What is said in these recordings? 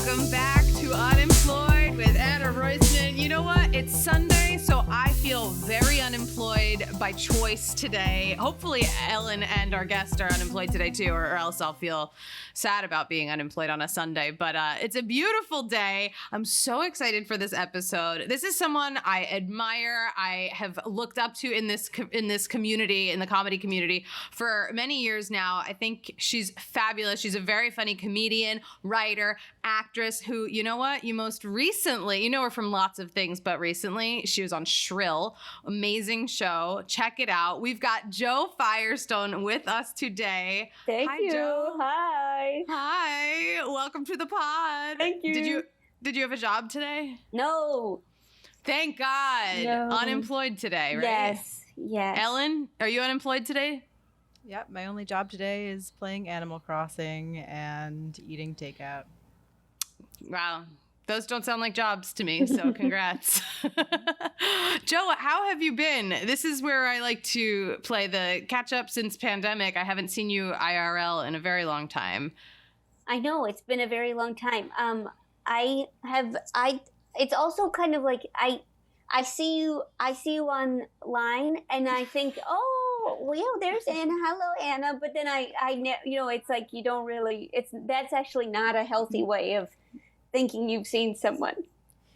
Welcome back to Unemployed with Anna Royston. You know what? It's Sunday, so I feel very unemployed by choice today. Hopefully Ellen and our guest are unemployed today too, or else I'll feel sad about being unemployed on a Sunday. But it's a beautiful day. I'm so excited for this episode. This is someone I admire. I have looked up to in this community, in the comedy community, for many years now. I think she's fabulous. She's a very funny comedian, writer, actress who, you know what? You most recently, you know her from lots of things, but recently she was on Shrill. Amazing show. Check it out. We've got Jo Firestone with us today. Hi, you. Jo. Hi. Hi. Welcome to the pod. Thank you. Did you have a job today? No. Thank God. No. Unemployed today, right? Yes. Ellen, are you unemployed today? Yep, my only job today is playing Animal Crossing and eating takeout. Wow. Those don't sound like jobs to me, so congrats. Jo, how have you been? This is where I like to play the catch up since pandemic. I haven't seen you IRL in a very long time. I know, it's been a very long time. It's also kind of like I see you online and I think, oh, well, there's Anna. Hello, Anna. But then it's like you don't really, that's actually not a healthy way of thinking you've seen someone.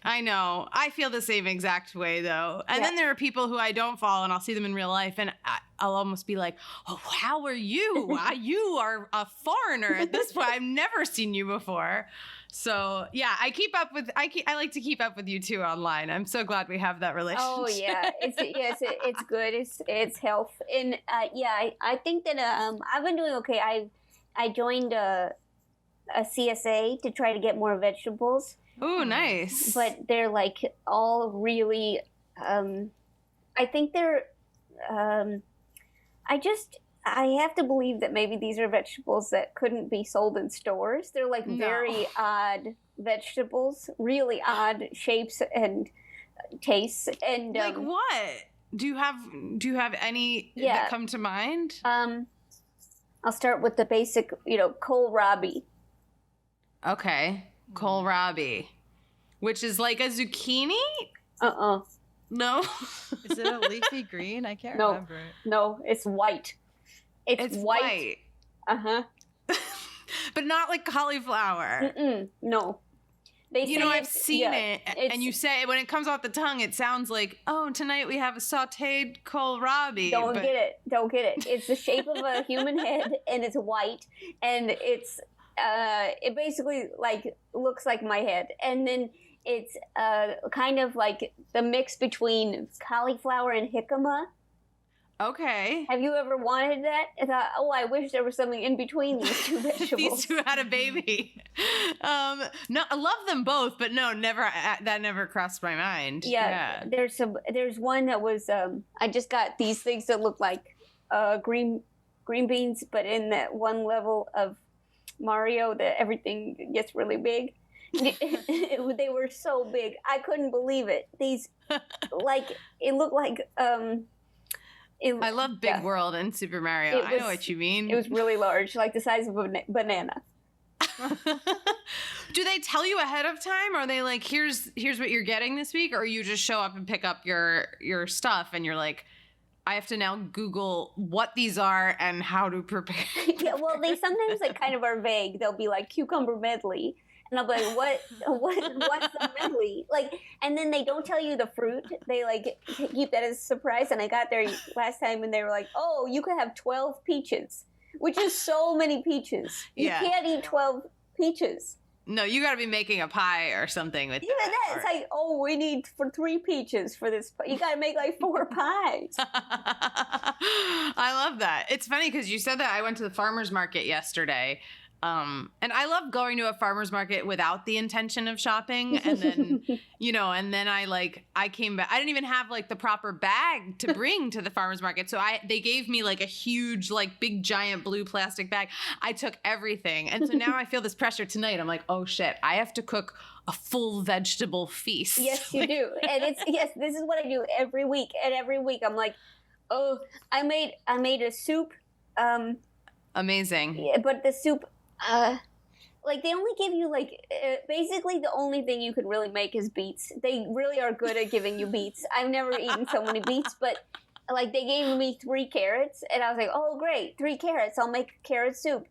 I know. I feel the same exact way, though. And then there are people who I don't follow, and I'll see them in real life, and I'll almost be like, oh, how are you? You are a foreigner at this point. I've never seen you before. So, yeah, I like to keep up with you, too, online. I'm so glad we have that relationship. Oh, yeah. It's good. It's health. And, I think that I've been doing okay. I joined a CSA to try to get more vegetables. Ooh, nice. But they're like all really, I think they're, I have to believe that maybe these are vegetables that couldn't be sold in stores. They're like very odd vegetables, really odd shapes and tastes. And like what? Do you have any that come to mind? I'll start with the basic, kohlrabi. Okay. Kohlrabi, which is like a zucchini? No. Is it a leafy green? I can't remember it. No, it's white. It's white. Uh-huh. But not like cauliflower. No. I've seen it, and you say when it comes off the tongue, it sounds like, oh, tonight we have a sautéed kohlrabi. Don't get it. It's the shape of a human head, and it's white, and it's it basically like looks like my head, and then it's kind of like the mix between cauliflower and jicama. Okay. Have you ever wanted that? I thought, oh, I wish there was something in between these two vegetables. These two had a baby. No, I love them both, but no, never. That never crossed my mind. Yeah. There's one that was. I just got these things that look like green beans, but in that one level of Mario that everything gets really big. They were so big. I couldn't believe it. These, like, it looked like. I love Big World and Super Mario. I know what you mean. It was really large, like the size of a banana. Do they tell you ahead of time? Or are they like, here's what you're getting this week? Or you just show up and pick up your stuff and you're like, I have to now Google what these are and how to prepare. Yeah, well, they sometimes like kind of are vague. They'll be like cucumber medley. And I'll be like, what's the medley? Like, and then they don't tell you the fruit. They like keep that as a surprise. And I got there last time and they were like, oh, you could have 12 peaches, which is so many peaches. You can't eat 12 peaches. No, you got to be making a pie or something with even that. It's like, oh, we need 3 peaches for this. You got to make like 4 pies. I love that. It's funny because you said that. I went to the farmer's market yesterday. And I love going to a farmer's market without the intention of shopping. And then, and then I came back. I didn't even have like the proper bag to bring to the farmer's market. So they gave me like a huge, like big giant blue plastic bag. I took everything. And so now I feel this pressure tonight. I'm like, oh shit, I have to cook a full vegetable feast. Yes, you do. And this is what I do every week. And every week I'm like, oh, I made a soup. Amazing. Yeah, but the soup, like they only give you like basically the only thing you could really make is beets. They really are good at giving you beets. I've never eaten so many beets, but like they gave me 3 carrots, and I was like, oh great, 3 carrots, I'll make carrot soup.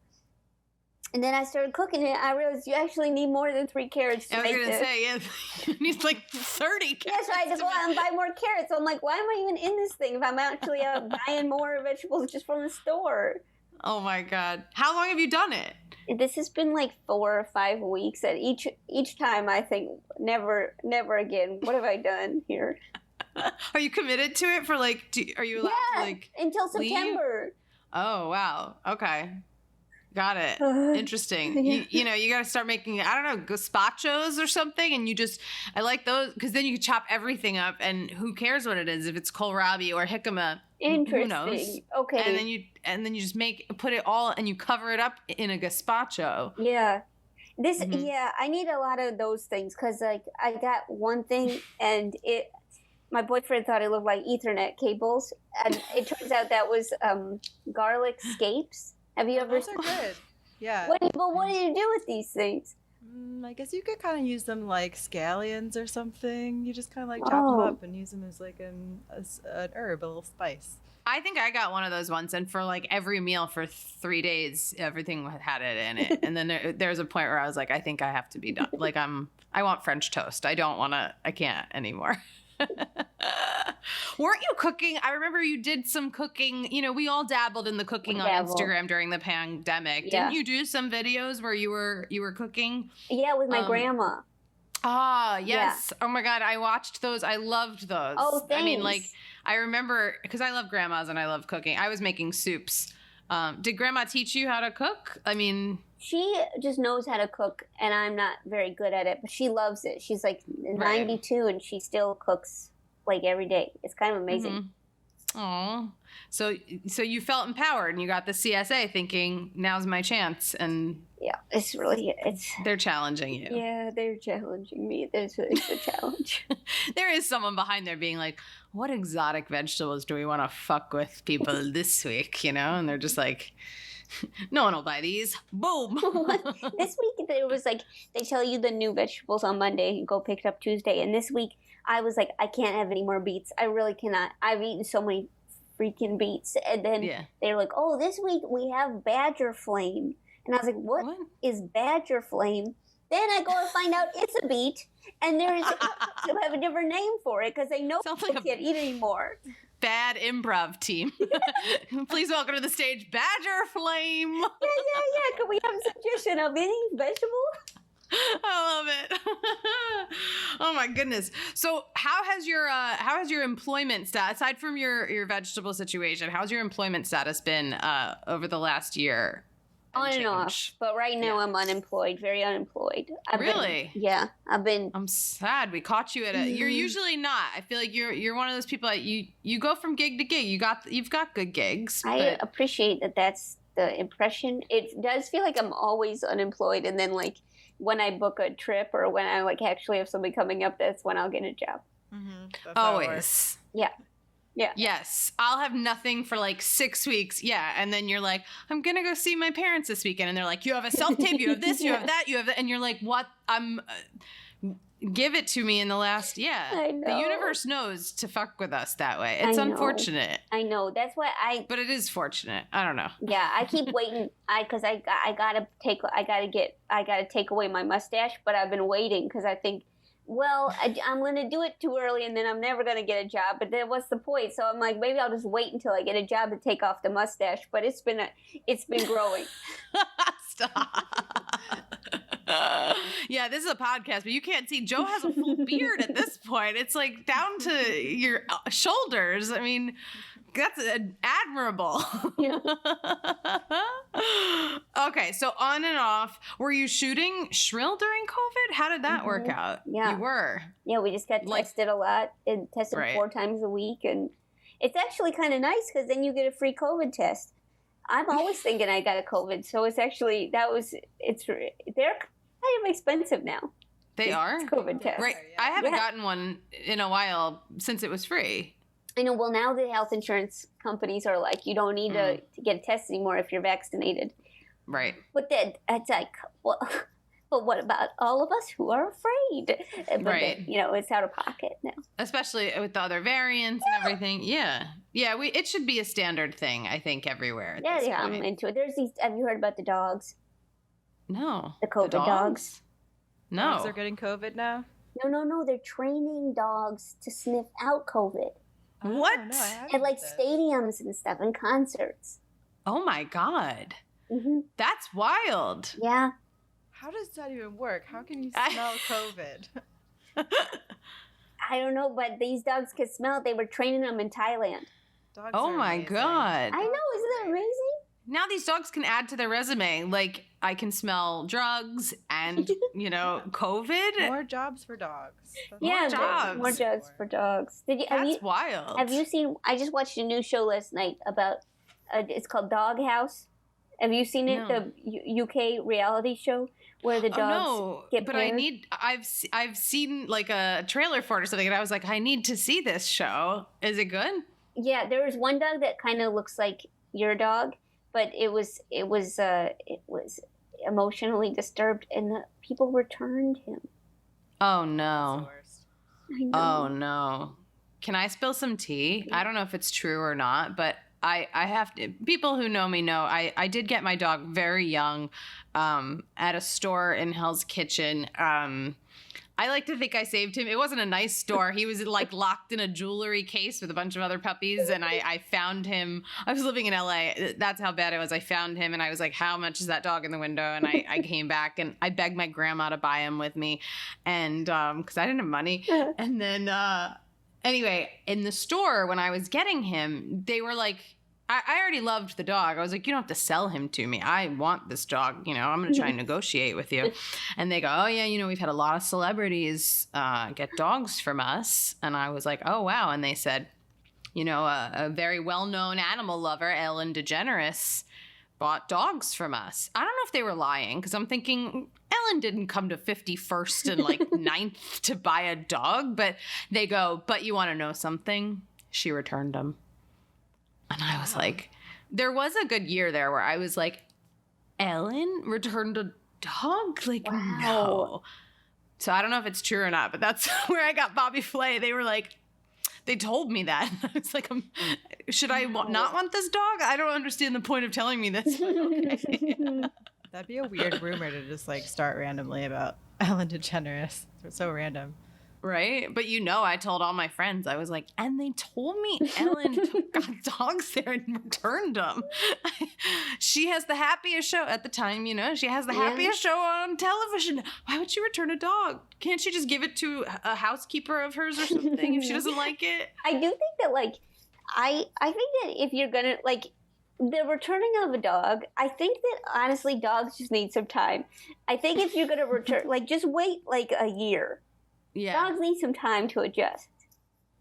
And then I started cooking it. I realized you actually need more than 3 carrots to make this. I was going to say, you need like 30 carrots. Yeah, so I had to go out and buy more carrots. So I'm like, why am I even in this thing if I'm actually out buying more vegetables just from the store? Oh my God. How long have you done it? This has been like 4 or 5 weeks. And each time I think, never again. What have I done here? Are you committed to it for like, are you allowed to like until September. Leave? Oh, wow. Okay. Got it. Interesting. Yeah. You know, you got to start making, I don't know, gazpachos or something. And I like those because then you can chop everything up and who cares what it is, if it's kohlrabi or jicama. Interesting. Who knows? Okay. And then you just put it all and you cover it up in a gazpacho. Yeah. Yeah, I need a lot of those things because like I got one thing and my boyfriend thought it looked like Ethernet cables, and it turns out that was garlic scapes. Have you ever? Those are good. Yeah. What do you do with these things? I guess you could kind of use them like scallions or something. You just kind of like chop them up and use them as like an herb, a little spice. I think I got one of those once, and for like every meal for 3 days, everything had it in it. And then there's a point where I was like, I think I have to be done. Like I want French toast. I can't anymore. Weren't you cooking? I remember you did some cooking. You know, we all dabbled in the cooking on Instagram during the pandemic. Yeah. Didn't you do some videos where you were cooking? Yeah, with my grandma. Ah, yes. Yeah. Oh my God, I watched those. I loved those. Oh, thanks. I mean, like, I remember because I love grandmas and I love cooking. I was making soups. Did grandma teach you how to cook? I mean, she just knows how to cook, and I'm not very good at it, but she loves it. She's like 92, and she still cooks like every day. It's kind of amazing. Oh, so you felt empowered, and you got the CSA thinking, now's my chance. And yeah, they're challenging you. Yeah, they're challenging me. It's a challenge. There is someone behind there being like, what exotic vegetables do we want to fuck with people this week? You know, and they're just like, no one will buy these. Boom. This week there was like, they tell you the new vegetables on Monday and go pick it up Tuesday. And this week I was like, I can't have any more beets. I really cannot. I've eaten so many freaking beets. And then they're like, oh, this week we have badger flame. And I was like, what is badger flame? Then I go and find out it's a beet. And they have a different name for it because they know people can't eat anymore. Bad improv team. Please welcome to the stage, Badger Flame. Yeah. Can we have a suggestion of any vegetable? I love it. Oh my goodness. So how has your employment status, aside from your vegetable situation, how's your employment status been over the last year? On and off, but right now I'm unemployed, very unemployed. Really? I'm sad. We caught you at a. You're usually not. I feel like you're one of those people that you go from gig to gig. You've got good gigs. I appreciate that. That's the impression. It does feel like I'm always unemployed, and then like when I book a trip or when I like actually have somebody coming up, that's when I'll get a job. Mm-hmm. Always. Yeah. Yeah. Yes. I'll have nothing for like 6 weeks. Yeah. And then you're like, I'm going to go see my parents this weekend. And they're like, you have a self-tape, you have this, you have that, you have that. And you're like, what? Give it to me in the last, I know. The universe knows to fuck with us that way. It's unfortunate. I know. That's why But it is fortunate. I don't know. Yeah. I keep waiting. Cause I gotta take away my mustache, but I've been waiting because I think, well, I'm going to do it too early and then I'm never going to get a job. But then what's the point? So I'm like, maybe I'll just wait until I get a job to take off the mustache. But it's been growing. Stop. Yeah, this is a podcast, but you can't see. Jo has a full beard at this point. It's like down to your shoulders. I mean, that's admirable. Yeah. Okay, so on and off. Were you shooting Shrill during COVID? How did that work out? Yeah. You were. Yeah, we just got tested a lot and tested 4 times a week. And it's actually kind of nice because then you get a free COVID test. I'm always thinking I got a COVID. So it's actually, they're kind of expensive now. They are? COVID tests. Right. I haven't gotten one in a while since it was free. I know. Well, now the health insurance companies are like, you don't need to get a test anymore if you're vaccinated. Right. But it's like well, but what about all of us who are afraid? But Right. then, you know, it's out of pocket now. Especially with the other variants and everything. Yeah. Yeah, it should be a standard thing, I think, everywhere at this I'm point. into it. There's these. Have you heard about the dogs? No. The COVID dogs? No. Dogs are getting COVID now? No. They're training dogs to sniff out COVID What? Oh, no, I haven't at like heard this. stadiums and stuff and concerts. Oh my God. Hmm. That's wild. Yeah. How does that even work? How can you I- smell COVID? I don't know, but these dogs could smell it. They were training them in Thailand. Dogs Oh are my amazing. God. I know, isn't that amazing? Now these dogs can add to their resume. Like, I can smell drugs and, COVID. More jobs for dogs. That's More Yeah, jobs. more jobs for dogs. That's wild. Have you seen? I just watched a new show last night about. It's called Doghouse. Have you seen it? No. The UK reality show where the dogs no, get but paired? I've seen like a trailer for it or something, and I was like, I need to see this show. Is it good? Yeah, there was one dog that kind of looks like your dog, but it was emotionally disturbed, and the people returned him. Oh the no. worst. I know. Oh no. Can I spill some tea? I don't know if it's true or not, but I have to. People who know me know I did get my dog very young at a store in Hell's Kitchen. I like to think I saved him. It wasn't a nice store. He was like locked in a jewelry case with a bunch of other puppies. And I found him. I was living in LA. That's how bad it was. I found him and I was like, how much is that dog in the window? And I came back and I begged my grandma to buy him with me. And because I didn't have money. And then anyway, in the store when I was getting him, they were like, I already loved the dog. I was like, you don't have to sell him to me. I want this dog. I'm going to try and negotiate with you. And they go, oh, yeah, we've had a lot of celebrities get dogs from us. And I was like, oh, wow. And they said, a very well-known animal lover, Ellen DeGeneres, bought dogs from us. I don't know if they were lying because I'm thinking Ellen didn't come to 51st and like 9th to buy a dog. But they go, but you want to know something? She returned them. And I was like, there was a good year there where I was like, Ellen returned a dog? Like, no. So I don't know if it's true or not, but that's where I got Bobby Flay. They were like, they told me that. I was like, should I not want this dog? I don't understand the point of telling me this. But okay. That'd be a weird rumor to just like start randomly about Ellen DeGeneres. It's so random. Right? But I told all my friends, I was like, and they told me Ellen got dogs there and returned them. She has the happiest show at the time, she has the happiest show on television. Why would she return a dog? Can't she just give it to a housekeeper of hers or something if she doesn't like it? I do think that, like, I think that if you're gonna, like, the returning of a dog, I think that honestly dogs just need some time. I think if you're gonna return, like, just wait like a year. Yeah. Dogs need some time to adjust.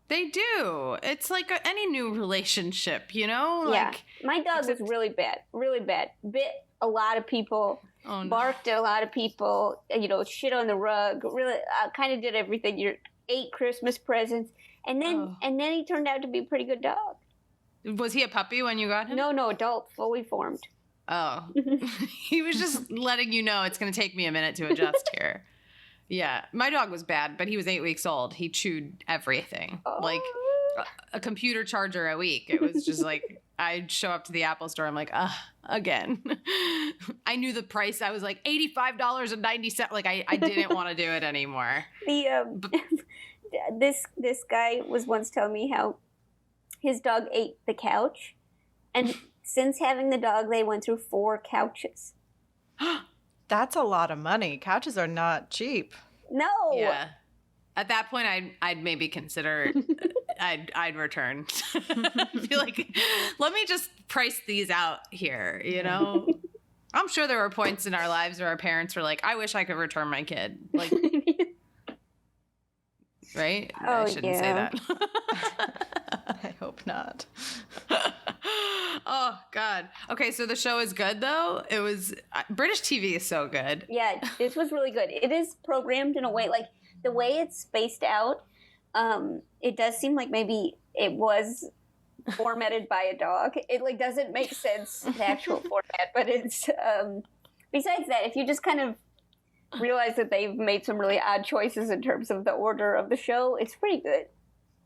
They do. It's like any new relationship, Yeah. Like, My dog was really bad. Really bad. Bit a lot of people. oh no. Barked at a lot of people. Shit on the rug. Really, kind of did everything. Ate Christmas presents. And then he turned out to be a pretty good dog. Was he a puppy when you got him? No, adult, fully formed. Oh. He was just letting you know it's going to take me a minute to adjust here. Yeah. My dog was bad, but he was 8 weeks old. He chewed everything. Like a computer charger a week. It was just like, I'd show up to the Apple store. I'm like, again. I knew the price. I was like, $85.90. Like, I didn't want to do it anymore. This guy was once telling me how his dog ate the couch. And since having the dog, they went through 4 couches. That's a lot of money. Couches are not cheap. No. Yeah. At that point, I'd maybe consider I'd return. I feel like, let me just price these out here, I'm sure there were points in our lives where our parents were like, I wish I could return my kid. Like, right? Oh, I shouldn't say yeah. that. I hope not. Oh, God. Okay, so the show is good, though? It was... British TV is so good. Yeah, this was really good. It is programmed in a way, like, the way it's spaced out, it does seem like maybe it was formatted by a dog. It, like, doesn't make sense, the actual format, but it's... besides that, if you just kind of realize that they've made some really odd choices in terms of the order of the show, it's pretty good.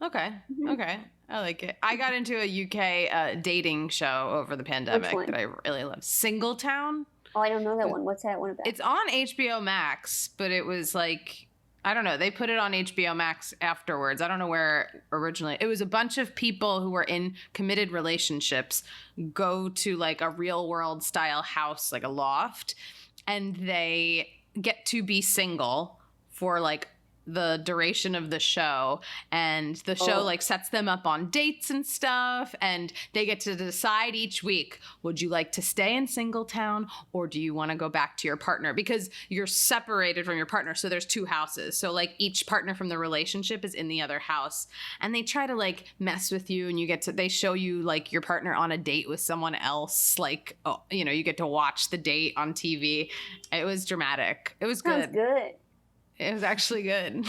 Okay. Okay. I like it. I got into a UK dating show over the pandemic that I really love. Singletown. Oh, I don't know that one. What's that one about? It's on HBO Max, but it was like, I don't know. They put it on HBO Max afterwards. I don't know where originally. It was a bunch of people who were in committed relationships go to like a real world style house, like a loft, and they get to be single for like the duration of the show, and the show like sets them up on dates and stuff, and they get to decide each week, would you like to stay in Singletown or do you want to go back to your partner, because you're separated from your partner, so there's two houses, so like each partner from the relationship is in the other house, and they try to like mess with you, and they show you like your partner on a date with someone else, like, oh, you know, you get to watch the date on TV. It was dramatic. It was good. Sounds good. It was actually good.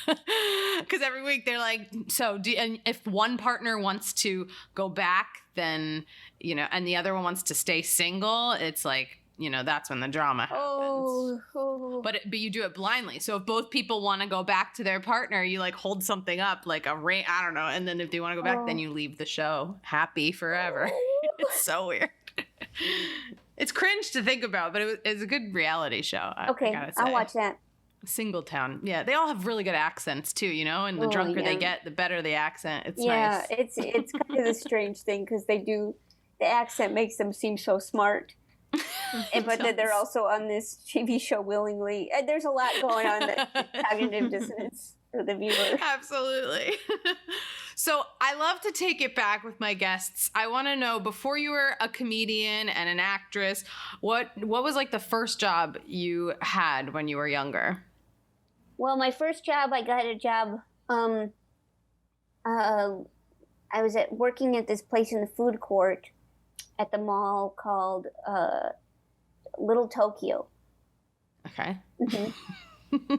Because every week they're like, and if one partner wants to go back, then, you know, and the other one wants to stay single, it's like, you know, that's when the drama happens. But you do it blindly. So if both people want to go back to their partner, you like hold something up like a ring, I don't know. And then if they want to go back, then you leave the show happy forever. It's so weird. It's cringe to think about, but it's a good reality show. Okay, I'll watch that. Singletown. Yeah, they all have really good accents too, you know, and the drunker they get, the better the accent. It's nice. Yeah, it's kind of a strange thing because the accent makes them seem so smart. But then they're also on this TV show willingly. And there's a lot going on that cognitive dissonance for the viewer. Absolutely. So I love to take it back with my guests. I want to know, before you were a comedian and an actress, what was like the first job you had when you were younger? Well, my first job, I got a job. I was working at this place in the food court at the mall called Little Tokyo. Okay. Mm-hmm.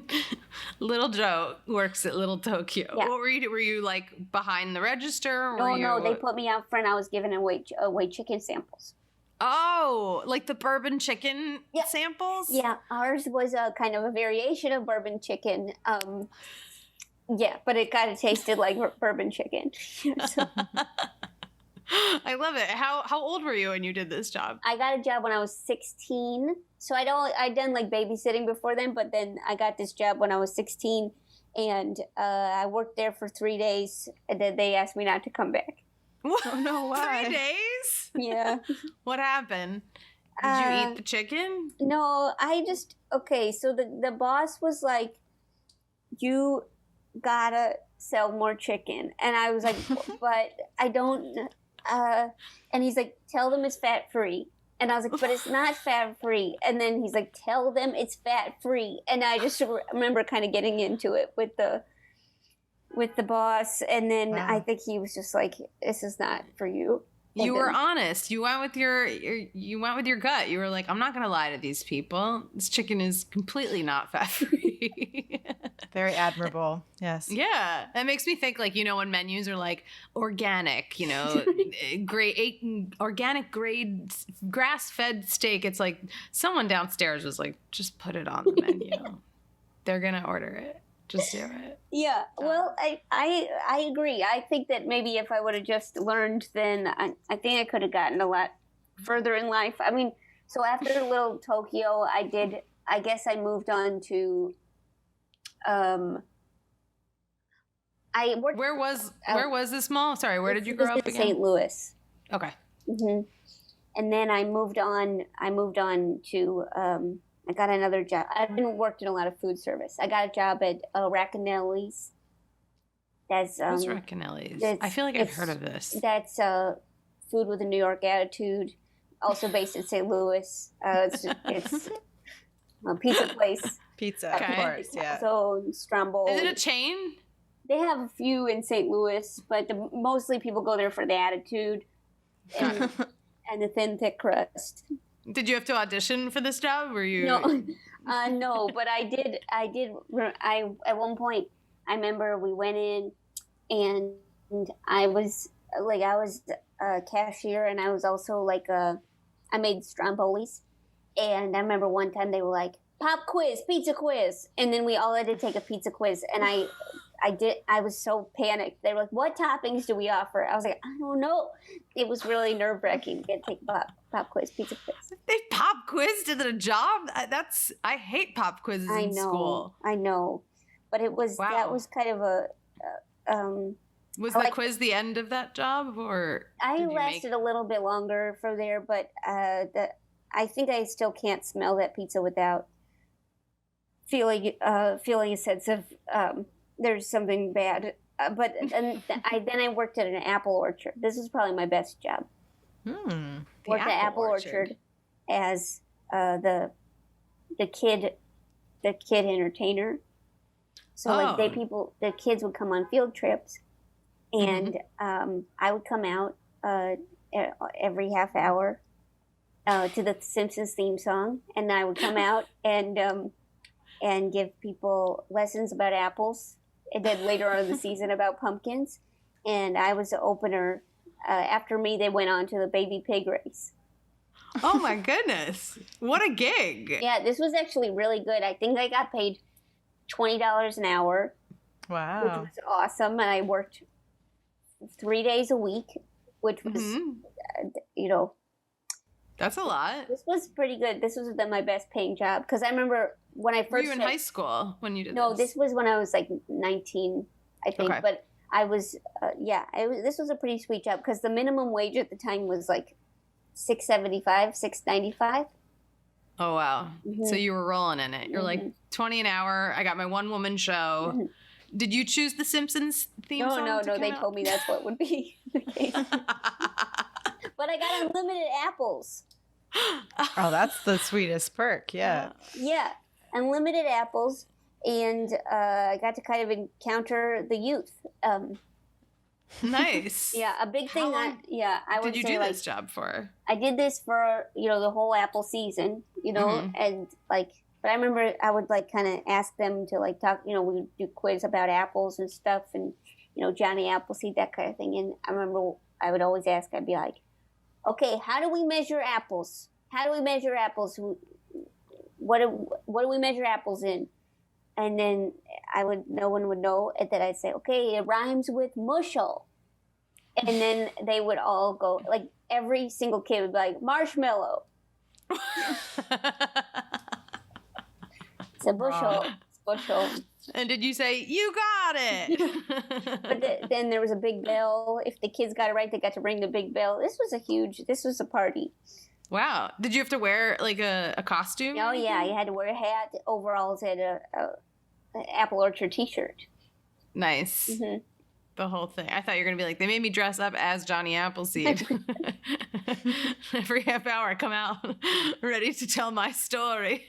Little Joe works at Little Tokyo. Yeah. What were you? Were you like behind the register? No, they put me out front. I was given away chicken samples. Oh, like the bourbon chicken samples? Yeah, ours was a kind of a variation of bourbon chicken. Yeah, but it kind of tasted like bourbon chicken. So, I love it. How old were you when you did this job? I got a job when I was 16. So I'd done like babysitting before then, but then I got this job when I was 16, and I worked there for 3 days, and then they asked me not to come back. Oh no, why? 3 days? Yeah. What happened? Did you eat the chicken? No, so the boss was like, you gotta sell more chicken. And I was like, but I don't, and he's like, tell them it's fat-free. And I was like, but it's not fat-free. And then he's like, tell them it's fat-free. And I just remember kind of getting into it with the boss. And then I think he was just like, this is not for you. You were honest. You went with your gut. You were like, I'm not going to lie to these people. This chicken is completely not fat-free. Very admirable. Yes. Yeah. That makes me think, like, you know, when menus are like organic, you know, organic grade grass-fed steak. It's like someone downstairs was like, just put it on the menu. They're going to order it. Just do it. Yeah. Well, I agree. I think that maybe if I would have just learned, then I think I could have gotten a lot further in life. I mean, so after Little Tokyo, I guess I moved on to, I worked. Where was this mall? Sorry, where did you grow up again? St. Louis. Okay. Mm-hmm. And then I moved on to, I got another job. I've been worked in a lot of food service. I got a job at Racanelli's. What's Racanelli's? I feel like I've heard of this. That's food with a New York attitude, also based in St. Louis. It's a pizza place. Pizza, of course, yeah. So Stromboli. Is it a chain? They have a few in St. Louis, but mostly people go there for the attitude and the thin, thick crust. Did you have to audition for this job? Were you? No, but I did. At one point, I remember we went in, and I was a cashier, and I was also I made strombolis, And I remember one time they were like, pop quiz, pizza quiz. And then we all had to take a pizza quiz. And I was so panicked. They were like, what toppings do we offer? I was like, I don't know. It was really nerve wracking to take pop quiz, pizza quiz. They pop quizzed at a job? I hate pop quizzes in school. I know. But that was kind of was the quiz the end of that job, or I lasted a little bit longer from there, but I think I still can't smell that pizza without feeling a sense of there's something bad. But then I worked at an apple orchard. This was probably my best job. Worked at apple orchard as the kid entertainer. So the kids would come on field trips, and I would come out every half hour to the Simpsons theme song, and I would come out and give people lessons about apples, and then later on in the season about pumpkins. And I was the opener. After me, they went on to the baby pig race. Oh my goodness! What a gig! Yeah, this was actually really good. I think I got paid $20 an hour. Wow. Which was awesome. And I worked 3 days a week, which was, that's a lot. This was pretty good. This was my best paying job. Because I remember when I first... Were you in high school when you did this? No, this was when I was like 19, I think. Okay. But I was, this was a pretty sweet job. Because the minimum wage at the time was like $6.75, $6.95. Oh, wow. So you were rolling in it. You're like, 20 an hour. I got my one-woman show. Did you choose the Simpsons theme song? No. They told me that's what would be the case. But I got unlimited apples. Oh, that's the sweetest perk. Yeah. Yeah. Unlimited apples. And I got to kind of encounter the youth. Nice. Yeah, a big thing. I would did you say, do this job for? I did this for the whole apple season, and like. But I remember I would like kind of ask them to like talk. We would do quiz about apples and stuff, and Johnny Appleseed, that kind of thing. And I remember I would always ask. I'd be like, "Okay, how do we measure apples? How do we measure apples? What do we measure apples in?" And then no one would know, and then I'd say, okay, it rhymes with mushel. And then they would all go, like every single kid would be like, marshmallow. It's a bushel. It's bushel. And did you say, you got it? But then there was a big bell. If the kids got it right, they got to ring the big bell. This was a party. Wow. Did you have to wear like a costume? Oh, yeah. You had to wear a hat, overalls, and a Apple Orchard t-shirt. Nice. Mm-hmm. The whole thing. I thought you were going to be like, they made me dress up as Johnny Appleseed. Every half hour I come out ready to tell my story.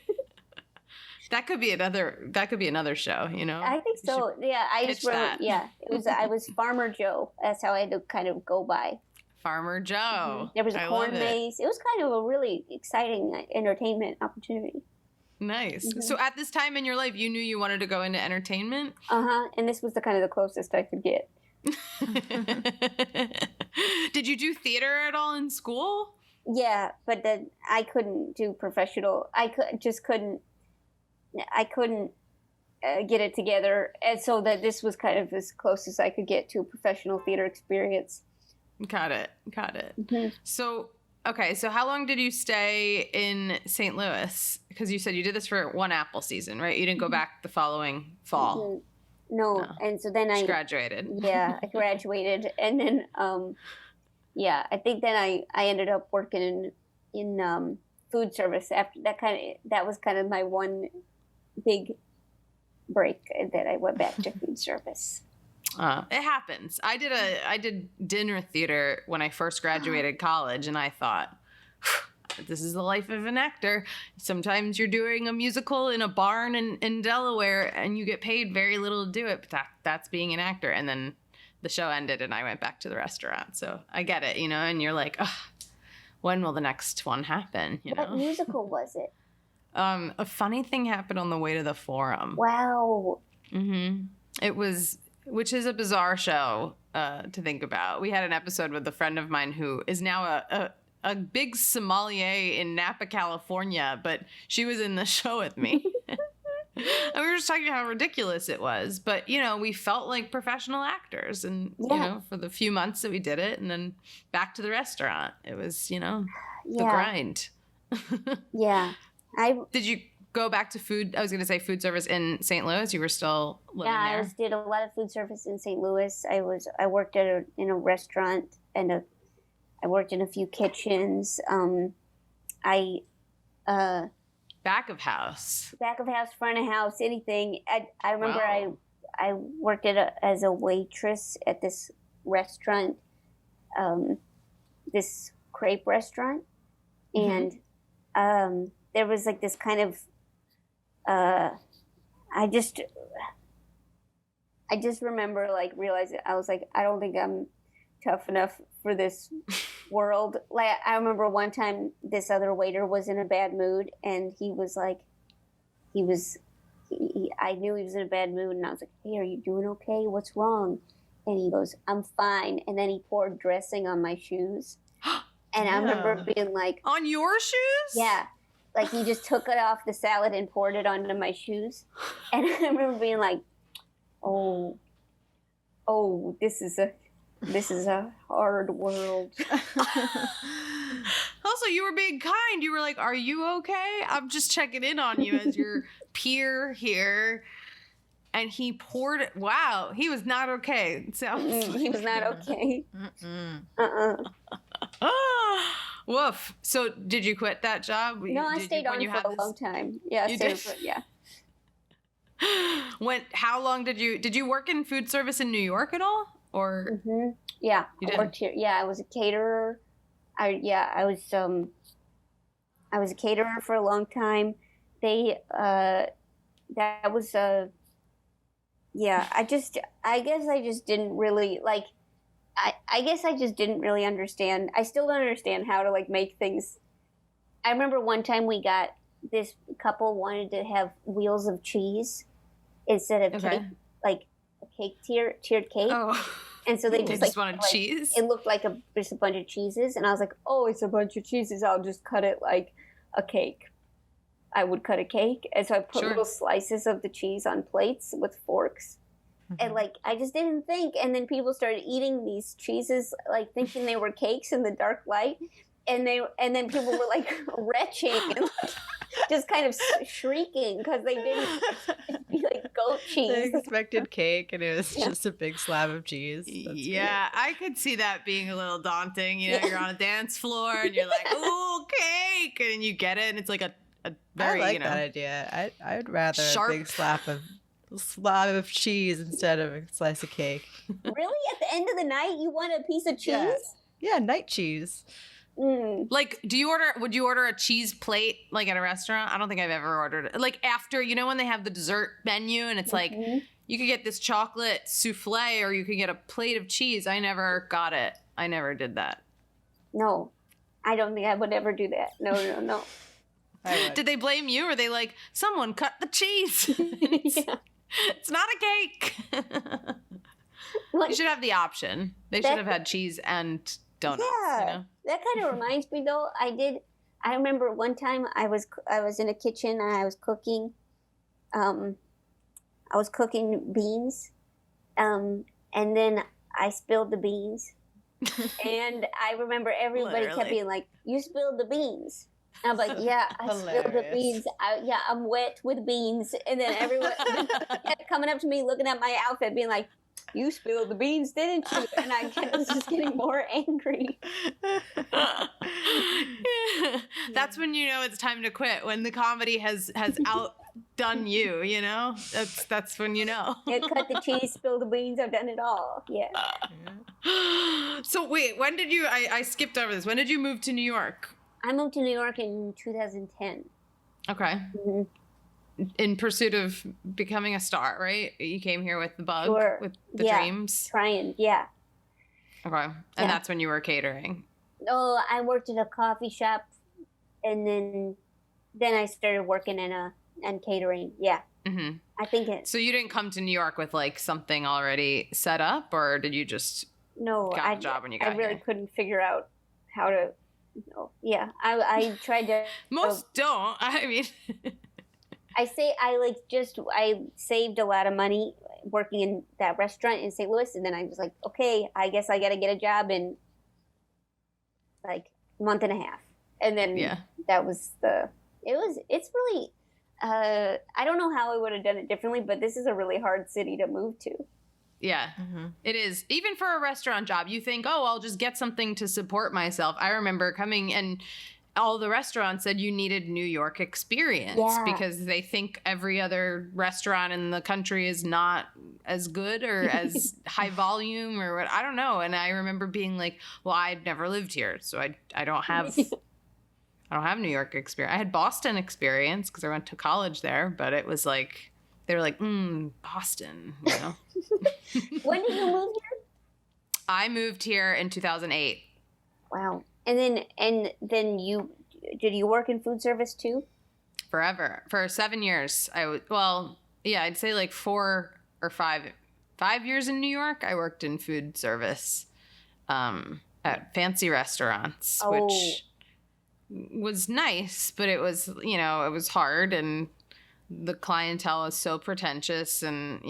That could be another show, I think so. Yeah, I just wrote that. Yeah. I was Farmer Joe. That's how I had to kind of go by. Farmer Joe. Mm-hmm. There was a corn maze. It was kind of a really exciting entertainment opportunity. Nice. Mm-hmm. So at this time in your life, you knew you wanted to go into entertainment? Uh-huh. And this was the closest I could get. Did you do theater at all in school? Yeah, but then I couldn't do professional. I couldn't get it together. And so that this was kind of as close as I could get to a professional theater experience. Got it. Mm-hmm. So how long did you stay in St. Louis? Because you said you did this for one apple season, right? You didn't go back the following fall. Mm-hmm. No. And so then I graduated. Yeah, I graduated. And then, I think then I ended up working in food service after that. That was kind of my one big break that I went back to food service. It happens. I did dinner theater when I first graduated college, and I thought, this is the life of an actor. Sometimes you're doing a musical in a barn in Delaware, and you get paid very little to do it, but that's being an actor. And then the show ended, and I went back to the restaurant. So I get it, and you're like, when will the next one happen? What musical was it? A funny thing happened on the way to the Forum. Wow. Mm-hmm. It was... Which is a bizarre show to think about. We had an episode with a friend of mine who is now a big sommelier in Napa, California, but she was in the show with me. And we were just talking about how ridiculous it was. But, you know, we felt like professional actors. And, you know, for the few months that we did it and then back to the restaurant, it was, you know, the grind. Yeah. Did you go back to food? I was going to say food service in St. Louis. You were still living there? Yeah, I did a lot of food service in St. Louis. I worked in a restaurant and I worked in a few kitchens. Back of house, front of house, anything. I remember I worked as a waitress at this restaurant, this crepe restaurant, and there was like this kind of I just remember like realizing I was like, I don't think I'm tough enough for this world. Like I remember one time this other waiter was in a bad mood and he was like, I knew he was in a bad mood and I was like, hey, are you doing okay? What's wrong? And he goes, I'm fine. And then he poured dressing on my shoes. And I remember being like, on your shoes? Yeah. Like he just took it off the salad and poured it onto my shoes. And I remember being like, oh, this is a hard world. Also, you were being kind. You were like, are you okay? I'm just checking in on you as your peer here. And he poured it. Wow, he was not okay. It sounds he was not okay. Woof. So did you quit that job? No, I stayed on for a long time. Yeah, I stayed for, yeah. How long did you work in food service in New York at all? Or yeah, I worked here. Yeah, I was a caterer. I was a caterer for a long time. I guess I just didn't really like. I guess I just didn't really understand. I still don't understand how to like make things. I remember one time this couple wanted to have wheels of cheese instead of cake, like a cake tiered cake. Oh. And so they just wanted cheese. It looked like just a bunch of cheeses, and I was like, "Oh, it's a bunch of cheeses. I'll just cut it like a cake." I would cut a cake, and so I put little slices of the cheese on plates with forks, and like I just didn't think. And then people started eating these cheeses, like thinking they were cakes in the dark light, and then people were like retching and like, just kind of shrieking because they didn't be like goat cheese. They expected cake and it was just a big slab of cheese. Yeah, I could see that being a little daunting. You know, you're on a dance floor and you're like, "Ooh, cake," and you get it, and it's like a very, I like that idea. I'd rather sharp. A big slab of cheese instead of a slice of cake. Really? At the end of the night, you want a piece of cheese? Yeah, night cheese. Like, would you order a cheese plate like at a restaurant? I don't think I've ever ordered it. Like after, you know, when they have the dessert menu and it's like, you could get this chocolate souffle or you could get a plate of cheese. I never got it. I never did that. No, I don't think I would ever do that. No. Did they blame you? Or they like, someone cut the cheese? It's not a cake. You should have the option. They should have had cheese and donuts. Yeah, you know? That kind of reminds me though. I remember one time I was in a kitchen and I was cooking. I was cooking beans, and then I spilled the beans, and I remember everybody kept being like, "You spilled the beans." And I'm like, "Yeah, I spilled the beans. I'm wet with beans." And then everyone kept coming up to me, looking at my outfit, being like, "You spilled the beans, didn't you?" And I was just getting more angry. That's when you know it's time to quit. When the comedy has outdone you, you know? That's when you know. Cut the cheese, spill the beans, I've done it all. Yeah. So wait, when did you, I skipped over this. When did you move to New York? I moved to New York in 2010. Okay. In pursuit of becoming a star, right? You came here with the bug, with the dreams? Trying, yeah. Okay. And that's when you were catering? Oh, I worked at a coffee shop, and then I started working in catering, yeah. Mm-hmm. I think it. So you didn't come to New York with like something already set up, or did you just got a job when you got here? I really couldn't figure out how to No. Yeah, I tried to. Most don't. I mean, I saved a lot of money working in that restaurant in St. Louis, and then I was like, okay, I guess I got to get a job in like a month and a half, and then that was it's really. I don't know how I would have done it differently, but this is a really hard city to move to. Yeah, it is. Even for a restaurant job, you think, oh, I'll just get something to support myself. I remember coming and all the restaurants said you needed New York experience because they think every other restaurant in the country is not as good or as high volume or what. I don't know. And I remember being like, well, I'd never lived here, so I don't have New York experience. I had Boston experience because I went to college there, but it was like, they were like, Boston, you know? When did you move here? I moved here in 2008. Wow. And then did you work in food service too? Forever. For 7 years. I'd say like 4 or 5 years in New York. I worked in food service at fancy restaurants, which was nice, but it was, it was hard, and the clientele is so pretentious, and,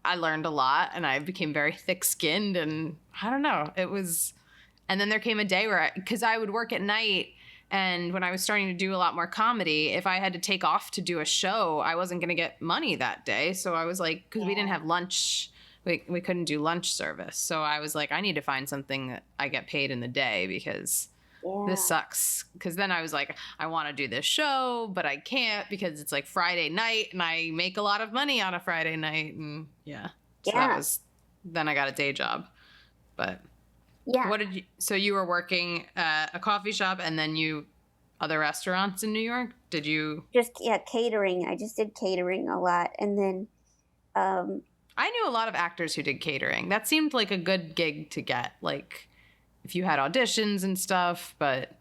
I learned a lot, and I became very thick-skinned, and I don't know, and then there came a day where because I would work at night, and when I was starting to do a lot more comedy, if I had to take off to do a show, I wasn't going to get money that day, so I was like, because we didn't have lunch, we couldn't do lunch service, so I was like, I need to find something that I get paid in the day, because this sucks. Because then I was like, I want to do this show, but I can't because it's like Friday night and I make a lot of money on a Friday night. And then I got a day job. But so you were working at a coffee shop and then other restaurants in New York? Did you? Catering. I just did catering a lot. And then, I knew a lot of actors who did catering. That seemed like a good gig to get. Like, if you had auditions and stuff, but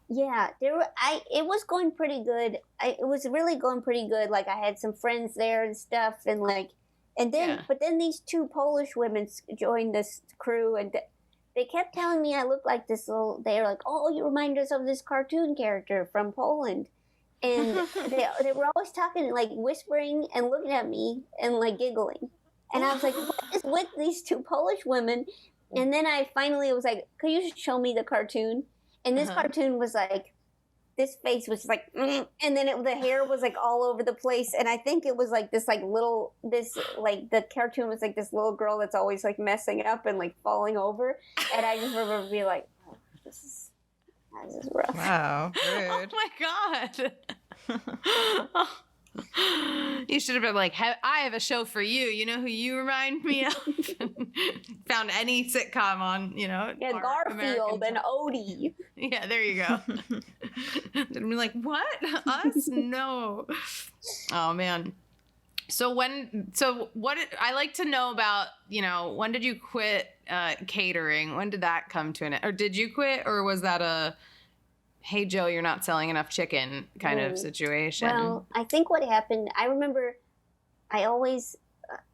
it was going pretty good. It was really going pretty good. Like, I had some friends there and stuff, and but then these 2 Polish women joined this crew, and they kept telling me I looked like this little. They were like, "Oh, you remind us of this cartoon character from Poland," and they were always talking, like whispering and looking at me and like giggling, and I was like, "What is with these 2 Polish women?" And then I finally was like, could you show me the cartoon? And this cartoon was like, this face was like, and then the hair was like all over the place. And I think it was like the cartoon was like this little girl that's always like messing up and like falling over. And I just remember being like, oh, this is rough. Wow. Rude. Oh my God. You should have been like, I have a show for you. You know who you remind me of? Found any sitcom on, Garfield and Odie. Yeah, there you go. And be like, what? Us? No. Oh, man. So I like to know about, when did you quit catering? When did that come to an end? Or did you quit? Or was that a, hey, Joe, you're not selling enough chicken kind of situation? Well, I think what happened, I remember I always,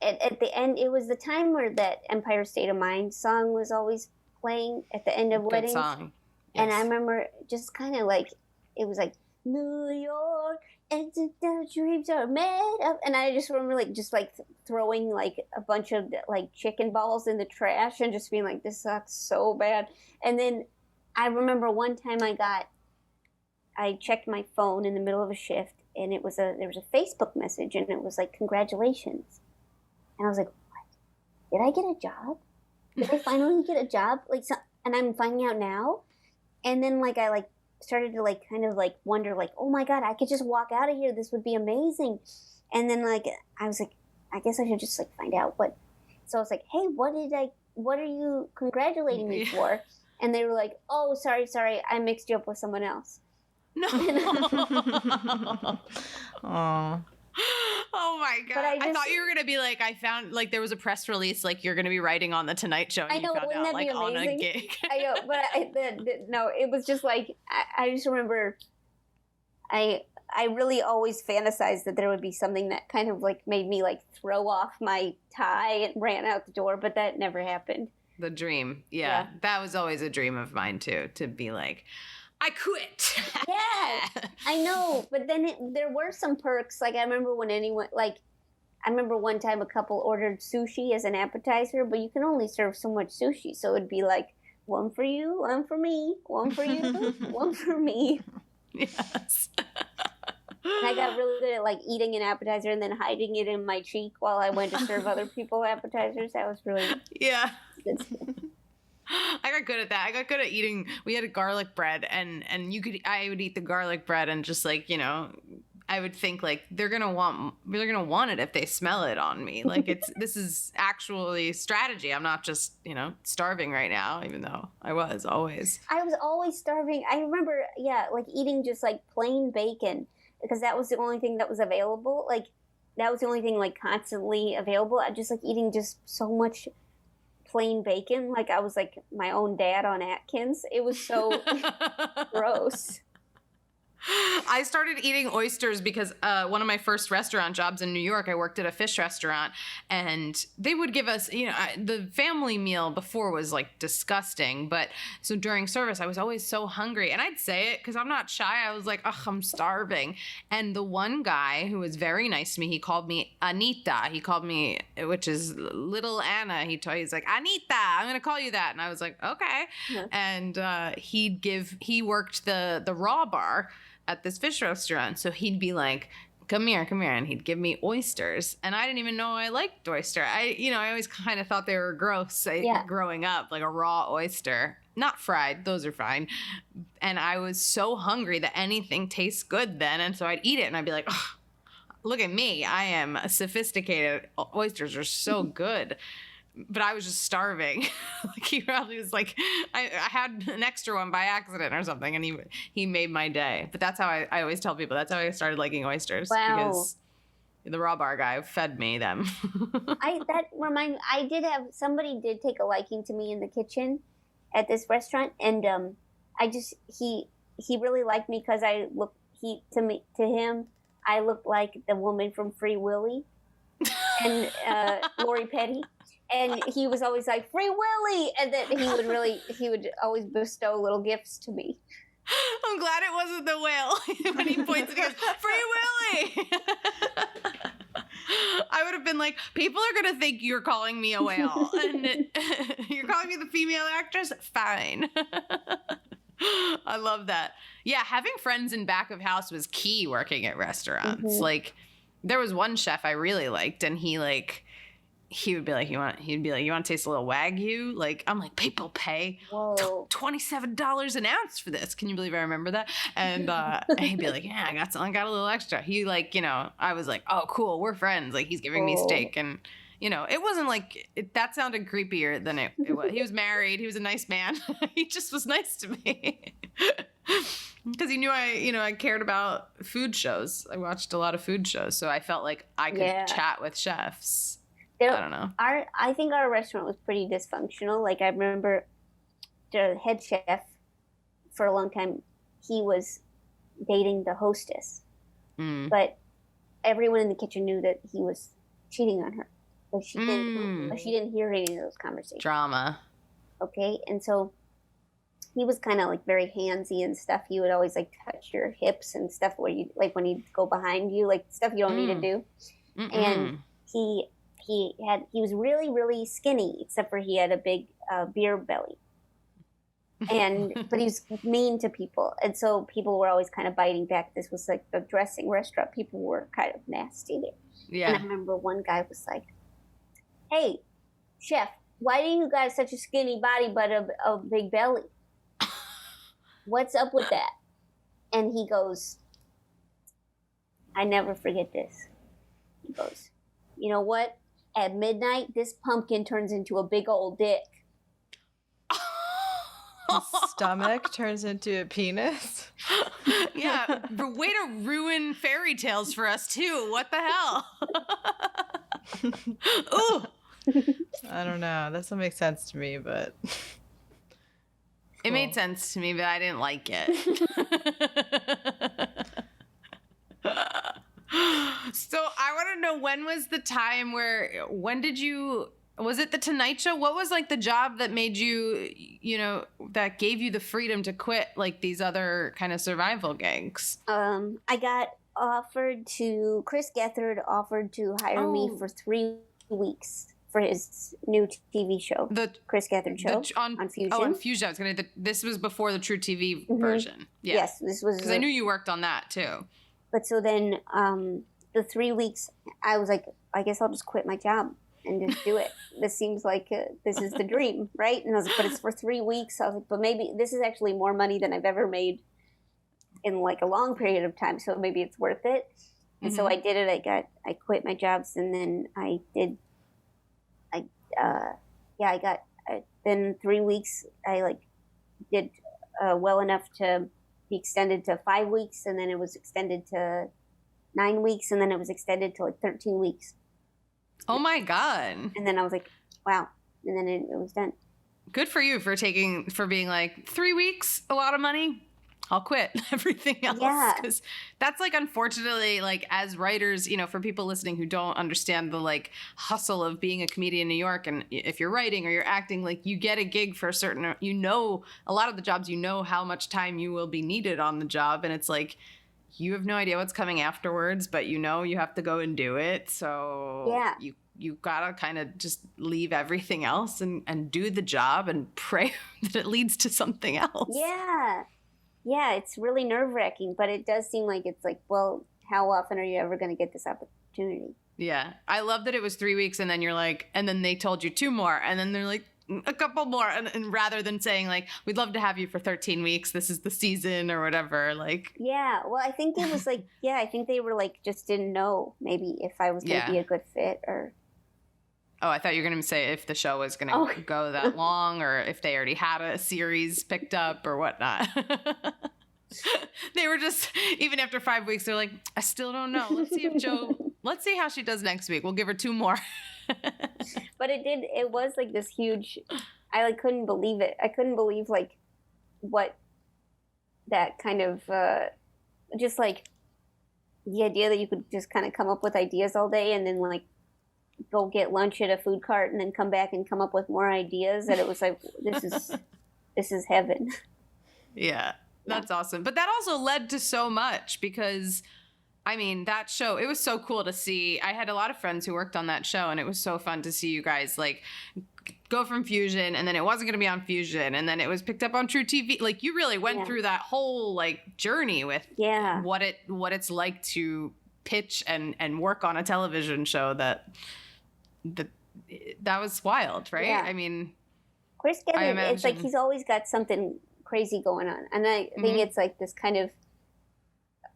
at the end, it was the time where that Empire State of Mind song was always playing at the end of weddings. Good song. Yes. And I remember just kind of like, it was like, New York, and the dreams are made of, and I just remember like throwing like a bunch of like chicken balls in the trash and just being like, this sucks so bad. And then I remember one time I checked my phone in the middle of a shift, and there was a Facebook message, and it was like, congratulations. And I was like, what? Did I get a job? Did I finally get a job? And I'm finding out now. And then I started to kind of wonder oh my God, I could just walk out of here. This would be amazing. And then I was like, I guess I should just find out what. So I was like, hey, what are you congratulating me for? And they were like, oh, sorry, I mixed you up with someone else. No. Aw. Oh my God. I thought you were going to be like, I found there was a press release you're going to be writing on the Tonight Show. And I know, you found wouldn't out, that be amazing? On a gig. I know, but no, it was just I just remember I really always fantasized that there would be something that kind of made me throw off my tie and ran out the door, but that never happened. The dream. Yeah. That was always a dream of mine too, to be like, I quit. Yeah, I know. But then there were some perks. Like I remember one time a couple ordered sushi as an appetizer, but you can only serve so much sushi. So it'd be like, one for you, one for me, one for you, one for me. Yes. And I got really good at like eating an appetizer and then hiding it in my cheek while I went to serve other people appetizers. That was really good. I got good at that. I got good at eating. We had a garlic bread, and I would eat the garlic bread and just like, you know, I would think like they're gonna want it if they smell it on me. Like this is actually strategy. I'm not just, you know, starving right now, even though I was always starving. I remember, like eating just like plain bacon because that was the only thing that was available. Like that was the only thing like constantly available. I just like eating just so much plain bacon. Like I was like my own dad on Atkins. It was so gross. I started eating oysters because one of my first restaurant jobs in New York, I worked at a fish restaurant, and they would give us, you know, the family meal before was like disgusting. But so during service, I was always so hungry, and I'd say it because I'm not shy. I was like, ugh, I'm starving. And the one guy who was very nice to me, he called me Anita. He called me, which is little Anna. He's like, Anita, I'm going to call you that. And I was like, okay. Yeah. And he worked the raw bar at this fish restaurant. So he'd be like, come here. And he'd give me oysters. And I didn't even know I liked oyster. I always kind of thought they were gross growing up, like a raw oyster. Not fried. Those are fine. And I was so hungry that anything tastes good then. And so I'd eat it and I'd be like, oh, look at me. I am sophisticated. Oysters are so good. But I was just starving. Like he probably was like, I had an extra one by accident or something, and he made my day. But that's how I always tell people, that's how I started liking oysters. Wow. Because the raw bar guy fed me them. Somebody did take a liking to me in the kitchen at this restaurant, and he really liked me because I looked like the woman from Free Willy and Lori Petty. And he was always like, Free Willy! And then he would always bestow little gifts to me. I'm glad it wasn't the whale. When he points and he goes, Free Willy! I would have been like, people are going to think you're calling me a whale. And you're calling me the female actress? Fine. I love that. Yeah, having friends in back of house was key working at restaurants. Mm-hmm. Like, there was one chef I really liked, and he would be like, you want to taste a little Wagyu? Like, I'm like, people pay $27 an ounce for this. Can you believe I remember that? And he'd be like, yeah, I got a little extra. He I was like, oh, cool, we're friends. Like, he's giving me steak. And, it wasn't like, that sounded creepier than it was. He was married. He was a nice man. He just was nice to me. Because he knew I cared about food shows. I watched a lot of food shows. So I felt like I could chat with chefs. I don't know. I think our restaurant was pretty dysfunctional. Like, I remember the head chef for a long time, he was dating the hostess. Mm. But everyone in the kitchen knew that he was cheating on her. But she didn't hear any of those conversations. Drama. Okay, and so he was kind of like very handsy and stuff. He would always like touch your hips and stuff where you like when he'd go behind you, like stuff you don't need to do. Mm-mm. And he was really, really skinny, except for he had a big beer belly. But he was mean to people. And so people were always kind of biting back. This was like the dressing restaurant. People were kind of nasty there. Yeah. And I remember one guy was like, hey, chef, why do you got such a skinny body but a big belly? What's up with that? And he goes, I never forget this. He goes, you know what? At midnight, this pumpkin turns into a big old dick. His stomach turns into a penis. Yeah, way to ruin fairy tales for us too. What the hell? Ooh. I don't know. That doesn't make sense to me, but it made sense to me, but I didn't like it. So I want to know, when was the time when did you Was it the Tonight Show? What was like the job that made you, that gave you the freedom to quit like these other kind of survival gigs? I got Chris Gethard offered to hire me for 3 weeks for his new TV show, the Chris Gethard show on Fusion. Oh, on Fusion. I was gonna. This was before the True TV version. Yeah. Yes, this was because I knew you worked on that too. But so then, the 3 weeks, I was like, I guess I'll just quit my job and just do it. This seems like this is the dream, right? And I was like, but it's for 3 weeks. I was like, but maybe this is actually more money than I've ever made in like a long period of time, so maybe it's worth it. And so I did it. I quit my jobs, and then then 3 weeks I did well enough to be extended to 5 weeks, and then it was extended to 9 weeks, and then it was extended to like 13 weeks. Oh my God. And then I was like, wow. And then it was done. Good for you for being like 3 weeks, a lot of money. I'll quit everything else. Yeah. Because that's like, unfortunately, like as writers, for people listening who don't understand the like hustle of being a comedian in New York. And if you're writing or you're acting, like you get a gig for a certain, a lot of the jobs, how much time you will be needed on the job. And it's like, you have no idea what's coming afterwards, but you have to go and do it. So yeah. You gotta kind of just leave everything else and do the job and pray that it leads to something else. Yeah. Yeah, it's really nerve-wracking, but it does seem like it's like, well, how often are you ever going to get this opportunity? Yeah. I love that it was 3 weeks, and then you're like, and then they told you 2 more, and then they're like, a couple more. And rather than saying like, we'd love to have you for 13 weeks, this is the season or whatever, like. Yeah, well, I think it was like, I think they were like, just didn't know maybe if I was going to be a good fit or. Oh, I thought you were going to say if the show was going to go that long, or if they already had a series picked up or whatnot. They were just, even after 5 weeks, they're like, I still don't know. Let's see how she does next week. We'll give her 2 more. But it was like this huge, I like couldn't believe it. I couldn't believe like what that kind of, just like the idea that you could just kind of come up with ideas all day and then like, go get lunch at a food cart and then come back and come up with more ideas. And it was like, this is heaven. Yeah, that's awesome. But that also led to so much because, I mean, that show, it was so cool to see. I had a lot of friends who worked on that show, and it was so fun to see you guys like go from Fusion, and then it wasn't going to be on Fusion, and then it was picked up on True TV. Like you really went through that whole like journey with what it's like to pitch and work on a television show that was wild, right? Yeah. I mean, Chris Gethard, it's like he's always got something crazy going on, and I think it's like this kind of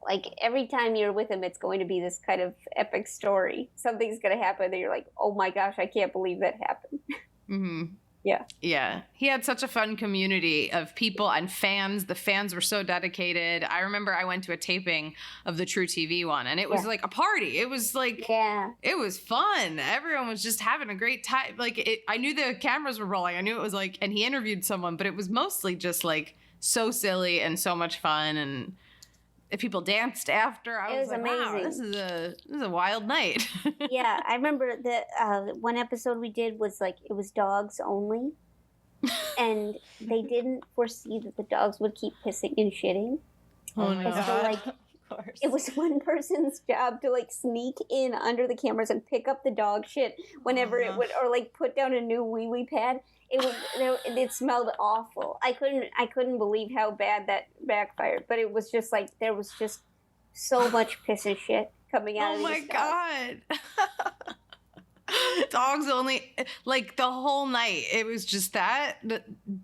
like every time you're with him, it's going to be this kind of epic story. Something's going to happen that you're like, oh my gosh, I can't believe that happened. Mm-hmm. Yeah. Yeah. He had such a fun community of people and fans. The fans were so dedicated. I remember I went to a taping of the True TV one, and it was like a party. It was like, it was fun. Everyone was just having a great time. Like I knew the cameras were rolling. I knew it was like, and he interviewed someone, but it was mostly just like so silly and so much fun. And if people danced after, I was like, amazing. Wow, this is a wild night. Yeah, I remember the one episode we did was like, it was dogs only. And they didn't foresee that the dogs would keep pissing and shitting. Oh no. And so like, it was one person's job to like sneak in under the cameras and pick up the dog shit whenever it would, or like put down a new wee-wee pad. It smelled awful. I couldn't believe how bad that backfired. But it was just like there was just so much piss and shit coming out of these dogs. Oh my God. Dogs only, like the whole night. It was just that.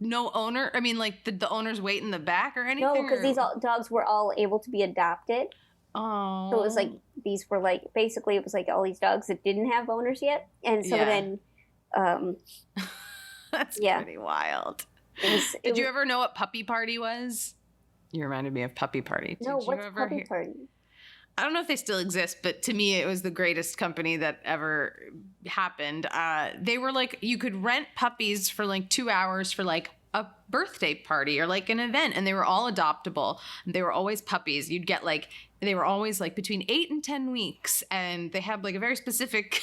No owner. I mean, like did the owners wait in the back or anything? No, because these dogs were all able to be adopted. Oh. So it was like these were like basically it was like all these dogs that didn't have owners yet, and so then. That's pretty wild. Did you ever know what Puppy Party was? You reminded me of Puppy Party. What's Puppy Party? I don't know if they still exist, but to me, it was the greatest company that ever happened. They were like, you could rent puppies for like 2 hours for like a birthday party or like an event, and they were all adoptable. They were always puppies. You'd get like, they were always like between 8 and 10 weeks, and they had like a very specific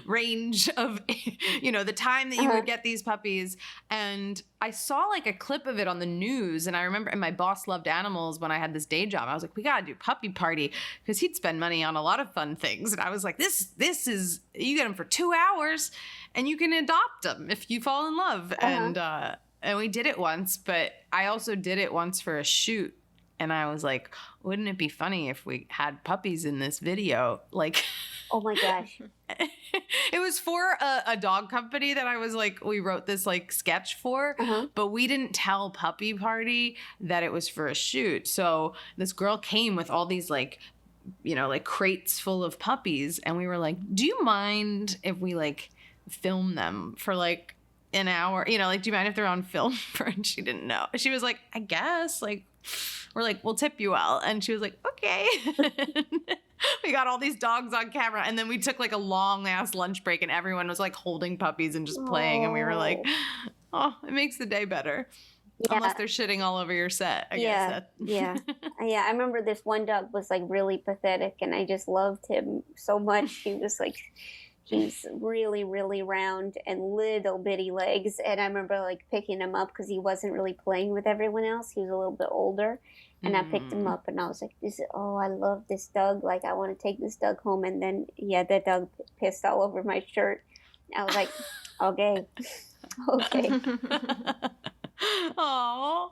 range of, the time that you would get these puppies. And I saw like a clip of it on the news, and I remember, and my boss loved animals when I had this day job. I was like, we gotta do puppy party, because he'd spend money on a lot of fun things. And I was like, this is, you get them for 2 hours and you can adopt them if you fall in love. And we did it once, but I also did it once for a shoot. And I was like, wouldn't it be funny if we had puppies in this video? Like, oh my gosh. It was for a dog company that I was like, we wrote this like sketch for, but we didn't tell Puppy Party that it was for a shoot. So this girl came with all these like, like crates full of puppies. And we were like, do you mind if we like film them for like an hour? Like, do you mind if they're on film? And she didn't know. She was like, I guess, like, we're like, we'll tip you well. And she was like, okay. We got all these dogs on camera. And then we took like a long ass lunch break, and everyone was like holding puppies and just playing. And we were like, oh, it makes the day better. Yeah. Unless they're shitting all over your set. I guess. Yeah. I remember this one dog was like really pathetic, and I just loved him so much. He was like, he's really, really round and little bitty legs. And I remember like picking him up because he wasn't really playing with everyone else. He was a little bit older. And I picked him up, and I was like, I love this dog. Like, I want to take this dog home. And then, that dog pissed all over my shirt. I was like, okay. Oh,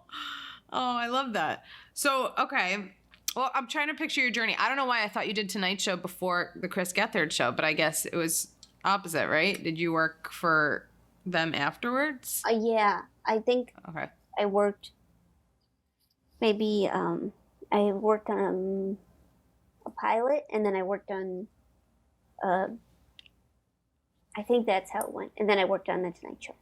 I love that. So, okay. Well, I'm trying to picture your journey. I don't know why I thought you did Tonight Show before the Chris Gethard show, but I guess it was opposite, right? Did you work for them afterwards? Yeah, I think I worked maybe, I worked on a pilot, and then I worked on, I think that's how it went. And then I worked on the Tonight Show.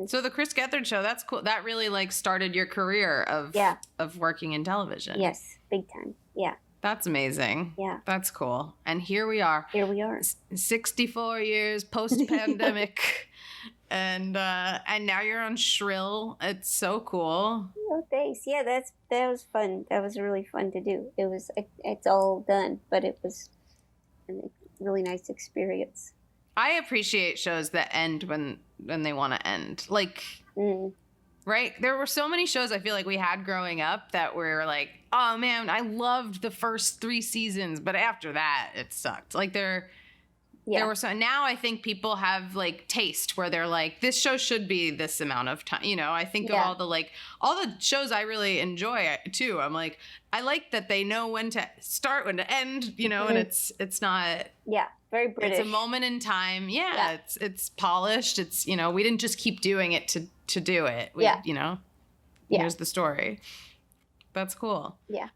So the Chris Gethard show, that's cool. That really like started your career of working in television. Yes, big time. Yeah. That's amazing. Yeah. That's cool. And here we are. 64 years post-pandemic. And now you're on Shrill. It's so cool. Oh, thanks. Yeah, that was fun. That was really fun to do. It's all done, but it was a really nice experience. I appreciate shows that end when they want to end. Like, right? There were so many shows I feel like we had growing up that were like, oh man, I loved the first 3 seasons, but after that, it sucked. Like there were so now I think people have like taste where they're like, this show should be this amount of time. I think of all the shows I really enjoy too. I'm like, I like that they know when to start, when to end, and it's not. Yeah. Very British. It's a moment in time. Yeah. It's polished. It's, we didn't just keep doing it to do it. Here's the story. That's cool. Yeah.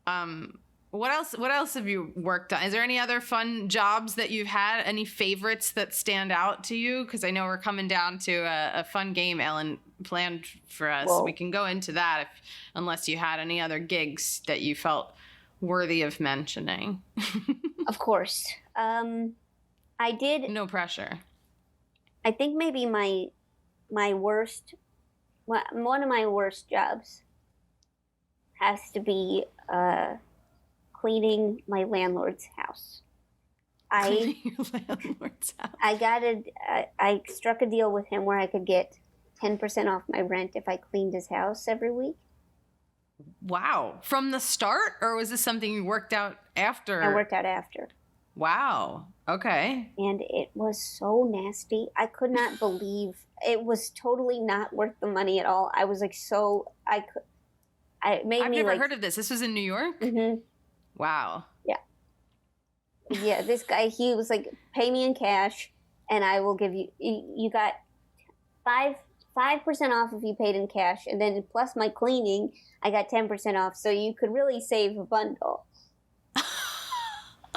What else have you worked on? Is there any other fun jobs that you've had? Any favorites that stand out to you? Because I know we're coming down to a fun game Ellen planned for us. Whoa. We can go into that unless you had any other gigs that you felt worthy of mentioning. Of course. I did. No pressure. I think maybe one of my worst jobs has to be cleaning my landlord's house. Cleaning your landlord's house. I struck a deal with him where I could get 10% off my rent if I cleaned his house every week. Wow. From the start, or was this something you worked out after? I worked out after. Wow. Okay. And it was so nasty. I could not believe it was totally not worth the money at all. I was like, I've never heard of this. This was in New York? Mm-hmm. Wow. Yeah. Yeah. This guy, he was like, pay me in cash and I will give you got 5% off if you paid in cash. And then plus my cleaning, I got 10% off. So you could really save a bundle.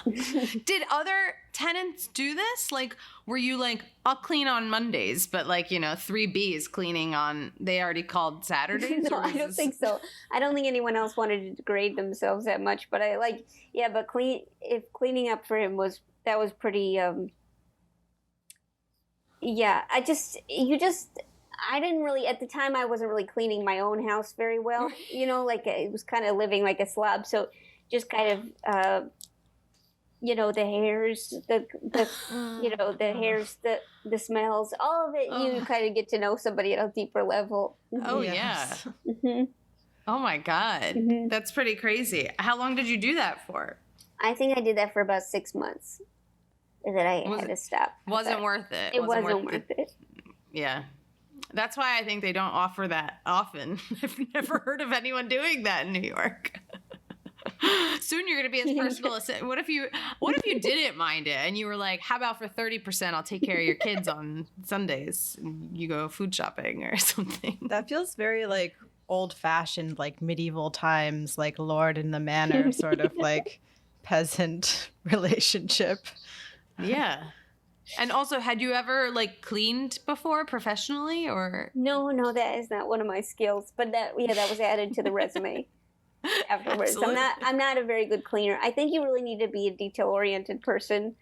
Did other tenants do this? Like, were you like, I'll clean on Mondays, but like, 3B is cleaning on, they already called Saturdays? No, I don't think so. I don't think anyone else wanted to degrade themselves that much, but but cleaning up for him was pretty, I didn't really, at the time, I wasn't really cleaning my own house very well. Like it was kind of living like a slob. So just kind of, the hairs, the hairs, the smells, all of it. You kind of get to know somebody at a deeper level. Oh, Yes. yeah. Mm-hmm. Oh, my God. Mm-hmm. That's pretty crazy. How long did you do that for? I think I did that for about 6 months. And then I had to stop. Wasn't worth it. It wasn't worth it. Yeah. That's why I think they don't offer that often. I've never heard of anyone doing that in New York. Soon you're going to be his personal assistant. What if you didn't mind it and you were like, how about for 30%, I'll take care of your kids on Sundays. You go food shopping or something. That feels very like old-fashioned, like medieval times, like lord and the manor sort of like peasant relationship. Yeah. And also, had you ever like cleaned before professionally or? No, that is not one of my skills. But that was added to the resume afterwards. Absolutely. I'm not a very good cleaner. I think you really need to be a detail-oriented person.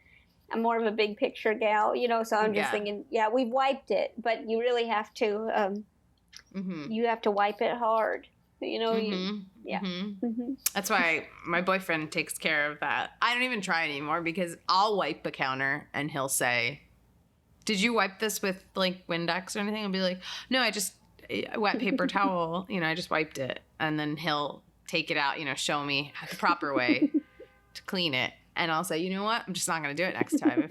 I'm more of a big picture gal, so I'm just thinking, we've wiped it, but you really have to, you have to wipe it hard. That's why my boyfriend takes care of that. I don't even try anymore because I'll wipe the counter and he'll say, did you wipe this with like Windex or anything? I'll be like, no, I just wet paper towel, I just wiped it. And then he'll take it out, show me the proper way to clean it. And I'll say, you know what? I'm just not going to do it next time.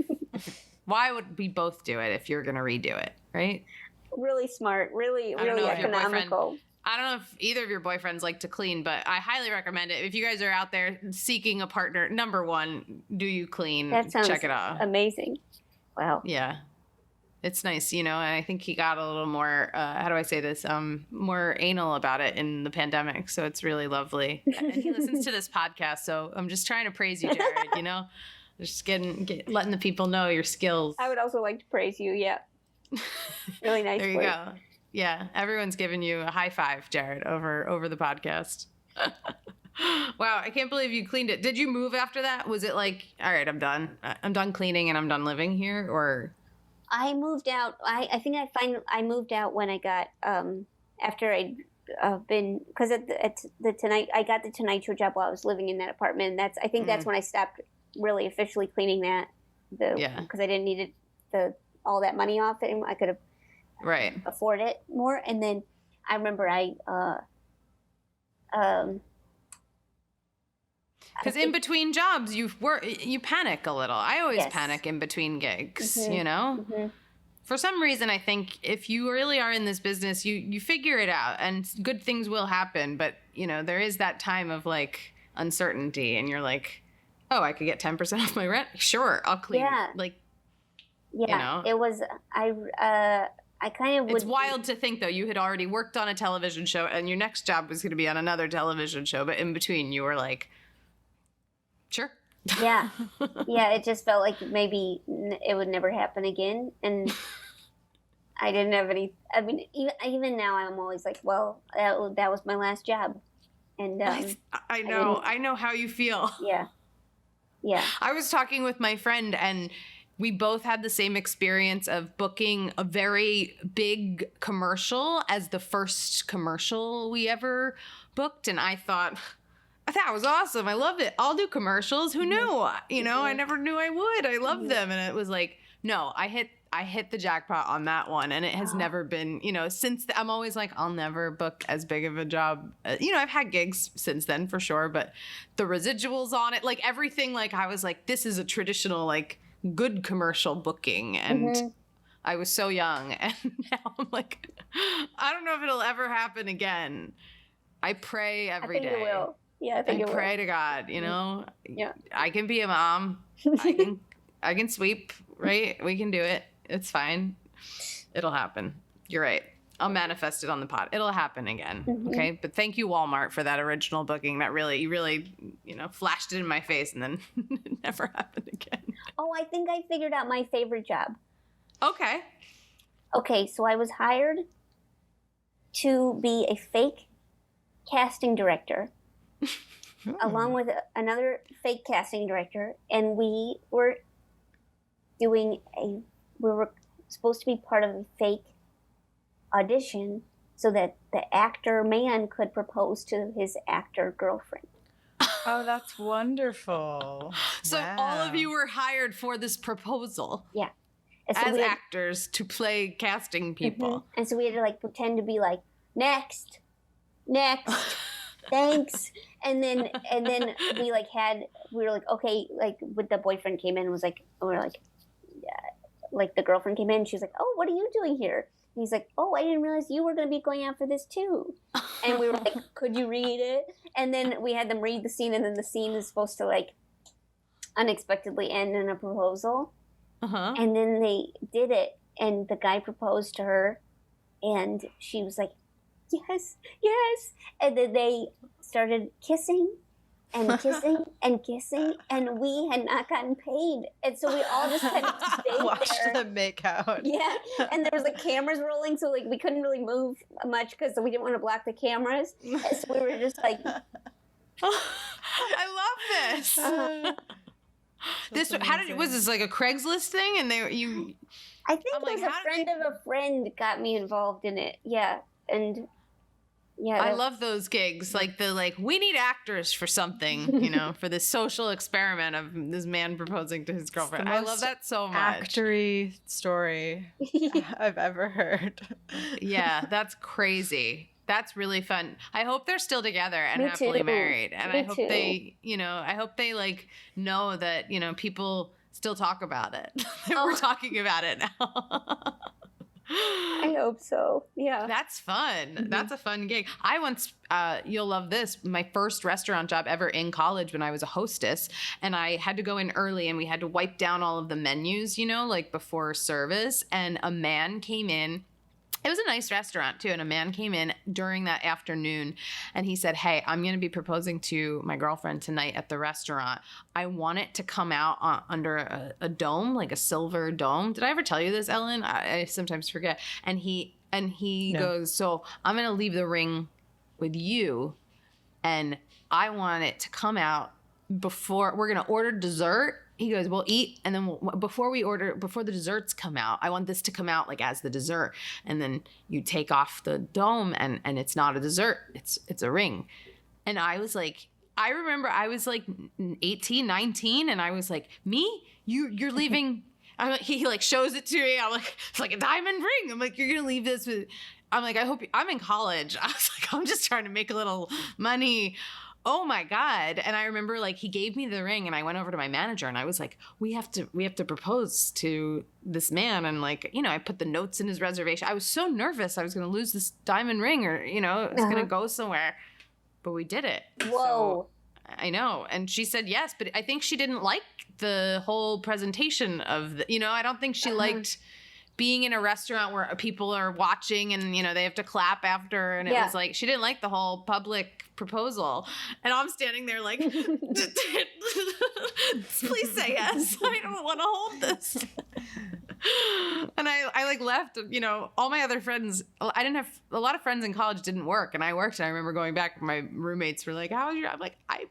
Why would we both do it if you're going to redo it, right? Really smart, really economical. I don't know if either of your boyfriends like to clean, but I highly recommend it. If you guys are out there seeking a partner, number one, do you clean? That sounds check it out. Amazing. Wow. Yeah. It's nice, and I think he got a little more, how do I say this, more anal about it in the pandemic, so it's really lovely. And he listens to this podcast, so I'm just trying to praise you, Jared, Just letting the people know your skills. I would also like to praise you, yeah. Really nice There you go. Yeah, everyone's giving you a high five, Jared, over the podcast. Wow, I can't believe you cleaned it. Did you move after that? Was it like, all right, I'm done. I'm done cleaning and I'm done living here, or? I moved out. I think I moved out when I got after I'd been, because at the Tonight, I got the Tonight Show job while I was living in that apartment. And I think that's when I stopped really officially cleaning that. Because I didn't need all that money off it. I could have afford it more. And then I remember because in between jobs, you panic a little. I always panic in between gigs, Mm-hmm. For some reason, I think if you really are in this business, you figure it out and good things will happen. But, there is that time of like uncertainty and you're like, oh, I could get 10% off my rent. Sure. I'll clean it. Like, it was, I kind of would. It's wild to think, though, you had already worked on a television show and your next job was going to be on another television show. But in between, you were like, sure. Yeah. It just felt like maybe it would never happen again. And I didn't have any, even now I'm always like, well, that was my last job. And I know how you feel. Yeah. I was talking with my friend and we both had the same experience of booking a very big commercial as the first commercial we ever booked. And I thought, that was awesome. I love it. I'll do commercials. Who knew? I never knew I would. I love them. And it was like, no, I hit the jackpot on that one. And it has never been, since I'm always like, I'll never book as big of a job. I've had gigs since then for sure, but the residuals on it, like everything, like I was like, this is a traditional, like good commercial booking. And I was so young. And now I'm like, I don't know if it'll ever happen again. I pray every day. I think it will. Yeah, I think it will. Pray to God, Yeah. I can be a mom. I can sweep, right? We can do it. It's fine. It'll happen. You're right. I'll manifest it on the pod. It'll happen again. Okay. But thank you, Walmart, for that original booking. You really, flashed it in my face and then it never happened again. Oh, I think I figured out my favorite job. Okay. So I was hired to be a fake casting director along with another fake casting director, and we were supposed to be part of a fake audition so that the actor man could propose to his actor girlfriend. Oh, that's wonderful. So all of you were hired for this proposal. Yeah. And so As we had, actors to play casting people. and so we had to like pretend to be like, next, thanks. And then we were like, okay, like when the boyfriend came in and was like, we were like, yeah, like the girlfriend came in and she was like, oh, what are you doing here? And he's like, oh, I didn't realize you were going to be going out for this too. And we were like, could you read it? And then we had them read the scene, and then the scene is supposed to like unexpectedly end in a proposal. Uh-huh. And then they did it, and the guy proposed to her, and she was like, yes. And then they started kissing and kissing and kissing, and we had not gotten paid. And so we all just kind of stayed Watched there. them make out. Yeah, and there was like cameras rolling, so like we couldn't really move much because we didn't want to block the cameras. And so we were just like, I love this. Was this like a Craigslist thing? And I think I'm it like, was a how did friend of a friend got me involved in it. Yeah, and yeah, I love those gigs. Like we need actors for something, for this social experiment of this man proposing to his girlfriend. I love that so much. Actory story I've ever heard. Yeah, that's crazy. That's really fun. I hope they're still together and Me happily too. married. And Me I hope too. they like know that, people still talk about it. We're talking about it now. I hope so. Yeah. That's fun. That's a fun gig. I once, you'll love this, my first restaurant job ever in college when I was a hostess, and I had to go in early and we had to wipe down all of the menus, like before service, and a man came in. It was a nice restaurant too, and a man came in during that afternoon and he said, hey, I'm going to be proposing to my girlfriend tonight at the restaurant. I want it to come out under a dome, like a silver dome. Did I ever tell you this, Ellen? I sometimes forget. And he goes, so I'm going to leave the ring with you, and I want it to come out before we're going to order dessert. He goes, we'll eat, and then before the desserts come out, I want this to come out like as the dessert. And then you take off the dome, and it's not a dessert, it's a ring. And I was like, I remember I was like 18, 19, and I was like, me? You're leaving? He like shows it to me. I'm like, it's like a diamond ring. I'm like, you're gonna leave this with? I'm like, I hope I'm in college. I was like, I'm just trying to make a little money. Oh my God. And I remember like he gave me the ring, and I went over to my manager and I was like, we have to propose to this man. And like, I put the notes in his reservation. I was so nervous I was going to lose this diamand ring, or, it was going to go somewhere, but we did it. Whoa. So, I know. And she said yes, but I think she didn't like the whole presentation of I don't think she liked being in a restaurant where people are watching and, they have to clap after. And it was like, she didn't like the whole public proposal. And I'm standing there like, please say yes. I don't want to hold this. And I like left, all my other friends, I didn't have, a lot of friends in college didn't work, and I worked, and I remember going back, my roommates were like, how was your, I'm like, I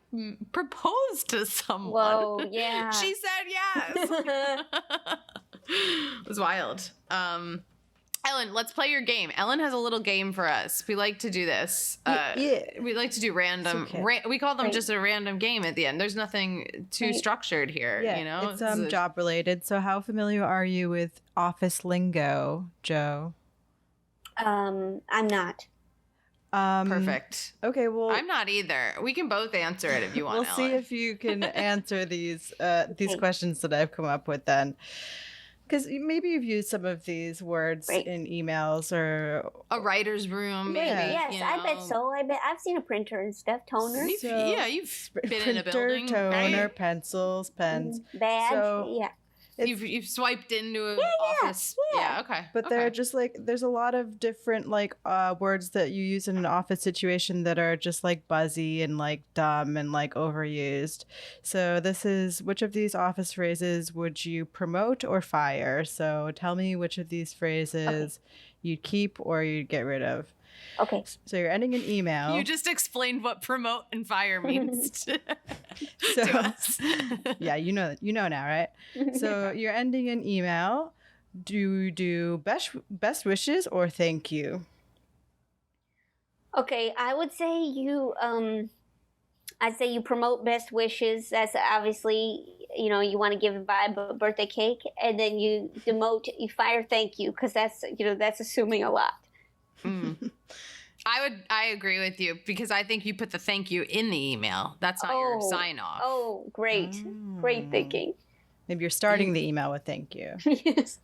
proposed to someone. Whoa, yeah. She said yes. It was wild. Ellen, let's play your game. Ellen has a little game for us. We like to do this. We like to do random. Okay. We call them just a random game at the end. There's nothing too structured here. Yeah, it's job related. So, how familiar are you with Office Lingo, Jo? I'm not. Perfect. Okay, well, I'm not either. We can both answer it if you want. We'll see if you can answer these questions that I've come up with then. Because maybe you've used some of these words in emails or a writer's room. Maybe. Yes, I bet so. I bet I've seen a printer and stuff, toner. You've been in a building. Toner, right? Pencils, pens. Badge. So, You've swiped into an office. Yeah, okay. But they're just like, there's a lot of different like words that you use in an office situation that are just like buzzy and like dumb and like overused. So this is, which of these office phrases would you promote or fire? So tell me which of these phrases you'd keep or you'd get rid of. Okay. So you're ending an email. You just explained what promote and fire means to us. Yeah, you know now, right? So you're ending an email Do you do best wishes or thank you? Okay, I would say I'd say you promote best wishes. That's obviously, you want to give a vibe of a birthday cake, and then you fire thank you, because that's assuming a lot. I agree with you, because I think you put the thank you in the email. That's not your sign off. Oh, great. Great thinking. Maybe you're starting the email with thank you. Yes.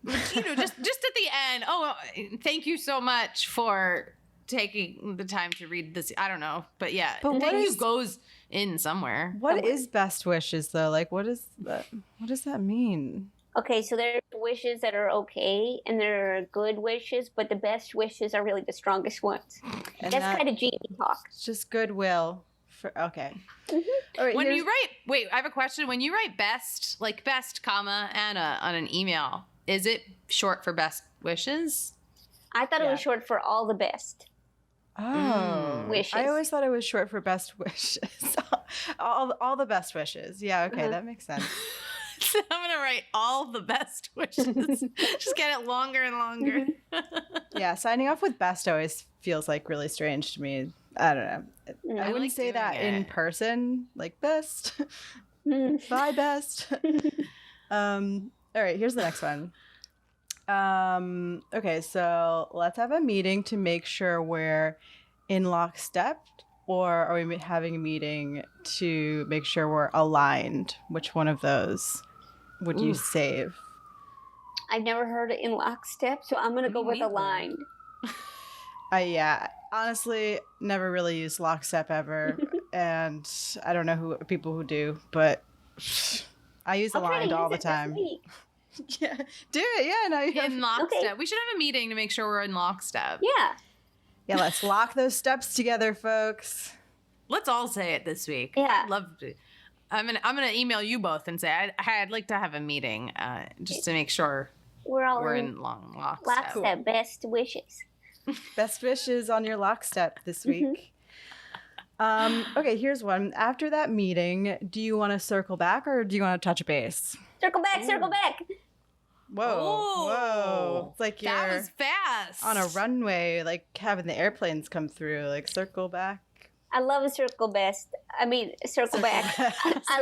Just at the end. Oh, thank you so much for taking the time to read this. I don't know, but yeah, thank you goes in somewhere. What is best wishes though? Like, what is that? What does that mean? Okay, so there's wishes that are okay, and there are good wishes, but the best wishes are really the strongest ones. And that's kind of genie talk. It's just goodwill. Okay. Mm-hmm. All right, when you write, wait, I have a question. When you write best, like best, comma, Anna, on an email, is it short for best wishes? I thought it was short for all the best. Oh, wishes. I always thought it was short for best wishes. all the best wishes. Yeah, okay, that makes sense. I'm gonna write all the best wishes. Just get it longer and longer. Yeah, signing off with best always feels like really strange to me. I don't know. I wouldn't say that in person, like best. Bye, best. All right, here's the next one. Okay, so let's have a meeting to make sure we're in lockstep, or are we having a meeting to make sure we're aligned? Which one of those would you save? I've never heard it in lockstep, so I'm going to go with aligned. Yeah, honestly, never really used lockstep ever, and I don't know people who do, but I use aligned all the time. Yeah, do it. Yeah, no, in lockstep. Okay. We should have a meeting to make sure we're in lockstep. Yeah, let's lock those steps together, folks. Let's all say it this week. Yeah, I'd love to. I'm gonna email you both and say I'd like to have a meeting just to make sure we're in lockstep. Lockstep. Cool. Best wishes. Best wishes on your lockstep this week. Okay, here's one. After that meeting, do you want to circle back or do you want to touch base? Circle back, circle back. Whoa. It's like that was fast. On a runway, like having the airplanes come through, like circle back. I love a circle back. I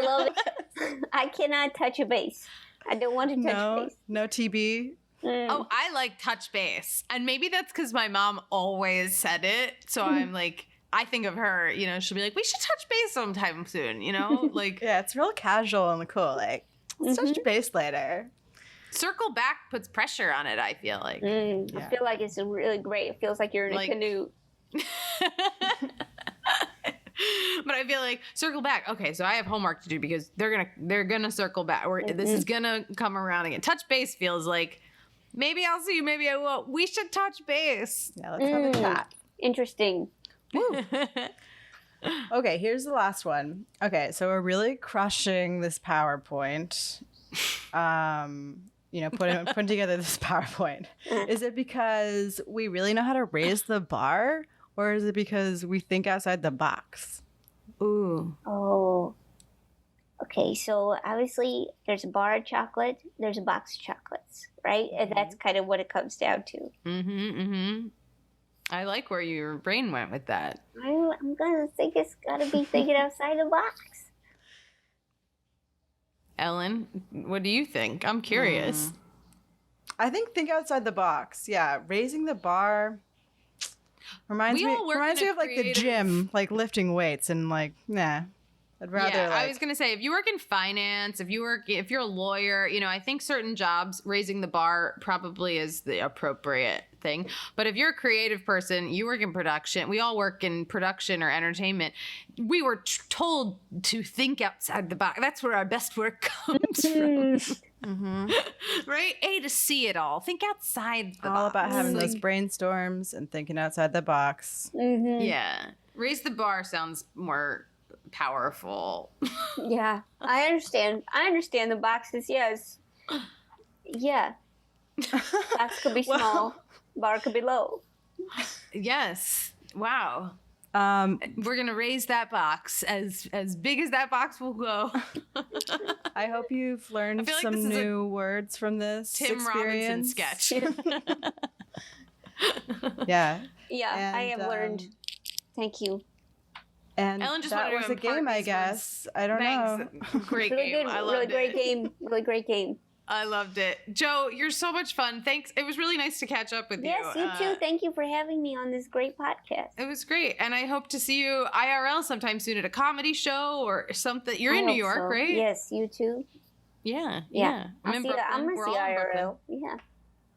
love it. I cannot touch a base. I don't want to touch base. No TB. Oh, I like touch base. And maybe that's because my mom always said it. So I'm like, I think of her, she'll be like, we should touch base sometime soon, Like, yeah, it's real casual and cool. Like, let's touch base later. Circle back puts pressure on it, I feel like. I feel like it's really great. It feels like you're in a canoe. But I feel like circle back. Okay, so I have homework to do because they're gonna circle back. Or this is gonna come around again. Touch base feels like maybe I'll see you, maybe I won't. We should touch base. Yeah, let's have a chat. Interesting. Okay, here's the last one. Okay, so we're really crushing this PowerPoint. Putting together this PowerPoint. Is it because we really know how to raise the bar, or is it because we think outside the box? Ooh. Oh. Okay, so obviously there's a bar of chocolate, there's a box of chocolates, right? And that's kind of what it comes down to. I like where your brain went with that. I'm gonna think it's gotta be thinking outside the box. Ellen, what do you think? I'm curious. I think outside the box. Yeah, raising the bar reminds me of like the gym, like lifting weights, and like, nah. I'd rather. Yeah, I was gonna say, if you work in finance, if you're a lawyer, I think certain jobs raising the bar probably is the appropriate thing. But if you're a creative person, you work in production. We all work in production or entertainment. We were told to think outside the box. That's where our best work comes from. Right? To see it all. Think outside the box. All about having those brainstorms and thinking outside the box. Yeah. Raise the bar sounds more powerful. Yeah, I understand the boxes. Yes. Yeah. Box could be small, bar could be low. Yes. Wow. We're gonna raise that box as big as that box will go. I hope you've learned like some this is new words from this Tim Robinson experience. sketch. Yeah. Yeah, I have learned. Thank you. And Ellen just that wanted was to a game, impart I these guess. I don't Thanks. know. Great Really game. good, I loved really it. great game. Really great game. I loved it. Jo, you're so much fun. Thanks. It was really nice to catch up with Yes, you. you too. Thank you for having me on this great podcast. It was great. And I hope to see you IRL sometime soon at a comedy show or something. You're in New York, right? Yes, you too. Yeah. I'm in gonna Brooklyn. see We're all in Brooklyn. IRL. Yeah.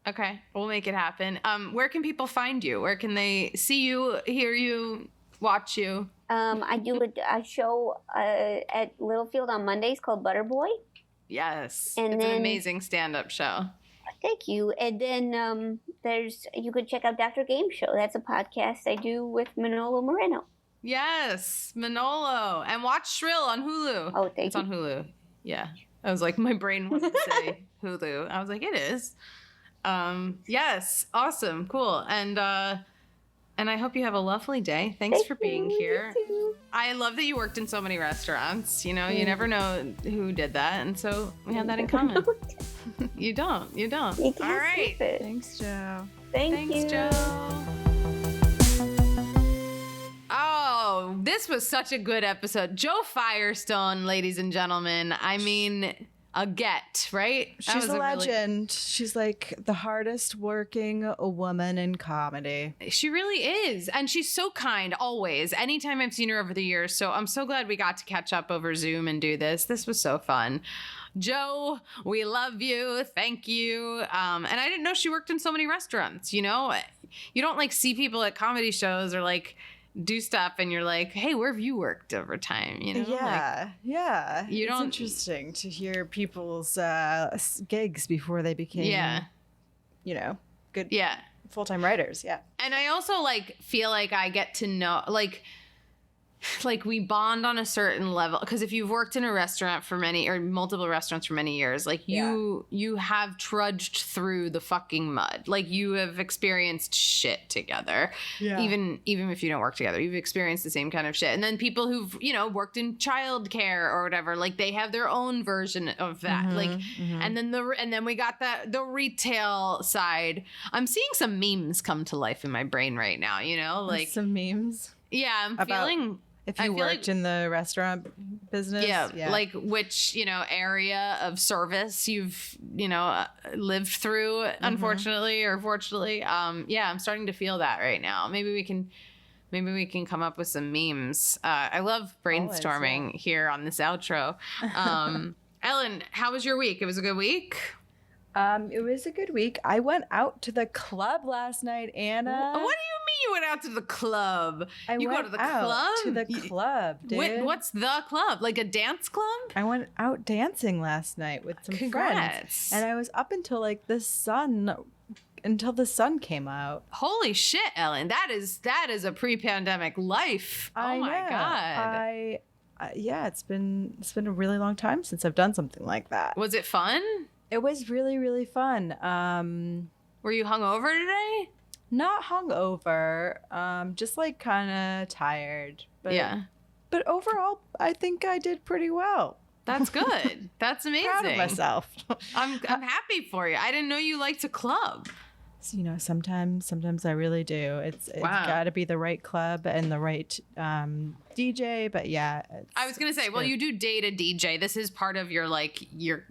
Okay. We'll make it happen. Where can people find you? Where can they see you, hear you, watch you? I do a show at Littlefield on Mondays called Butterboy. Yes. And it's then- an amazing stand-up show. Thank you. And then you could check out Dr. Game Show. That's a podcast I do with Manolo Moreno. Yes, Manolo. And watch Shrill on Hulu. Oh, thank It's you. on Hulu. Yeah. I was like, my brain wanted to say Hulu. I was like, it is. Yes. Awesome. Cool. And I hope you have a lovely day. Thanks for being here. You too. I love that you worked in so many restaurants. You know, you never know who did that. And so we have that in common. You don't. You All can't right. skip it. Thanks, Joe. Thanks, Thanks, Joe. Oh, this was such a good episode. Jo Firestone, ladies and gentlemen. I mean, a get, right? That She's was a really- legend. She's like the hardest working woman in comedy. She really is. And she's so kind always. Anytime I've seen her over the years. So I'm so glad we got to catch up over Zoom and do this. This was so fun. Jo, we love you. Thank you. And I didn't know she worked in so many restaurants. You know, you don't like see people at comedy shows or like do stuff and you're like, hey, where have you worked over time? You know, Yeah. You It's don't- interesting to hear people's gigs before they became, good yeah. full-time writers. Yeah. And I also like feel like I get to know like we bond on a certain level because if you've worked in a restaurant for many or multiple restaurants for many years, like you have trudged through the fucking mud. Like you have experienced shit together. Yeah. Even if you don't work together, you've experienced the same kind of shit. And then people who've, worked in childcare or whatever, like they have their own version of that. And then we got the retail side. I'm seeing some memes come to life in my brain right now, like some memes. yeah, I'm About- feeling If I you feel worked like- in the restaurant business. yeah, like which, area of service you've, lived through, unfortunately or fortunately. Yeah, I'm starting to feel that right now. Maybe we can come up with some memes. I love brainstorming here on this outro. Ellen, how was your week? It was a good week? It was a good week. I went out to the club last night, Anna. What do you mean you went out to the club? You went go to the out club? to the club, dude. What's the club? Like a dance club? I went out dancing last night with some Congrats. friends, and I was up until until the sun came out. Holy shit, Ellen! That is a pre-pandemic life. I Oh my know. god! Yeah, it's been a really long time since I've done something like that. Was it fun? It was really, really fun. Were you hungover today? Not hungover, just like kind of tired. But, Yeah, But overall, I think I did pretty well. that's good. That's amazing. Proud of myself. I'm happy for you. I didn't know you liked to club. So, sometimes I really do. It's Wow. got to be the right club and the right DJ. But yeah, I was gonna say, well, you do date a DJ. This is part of your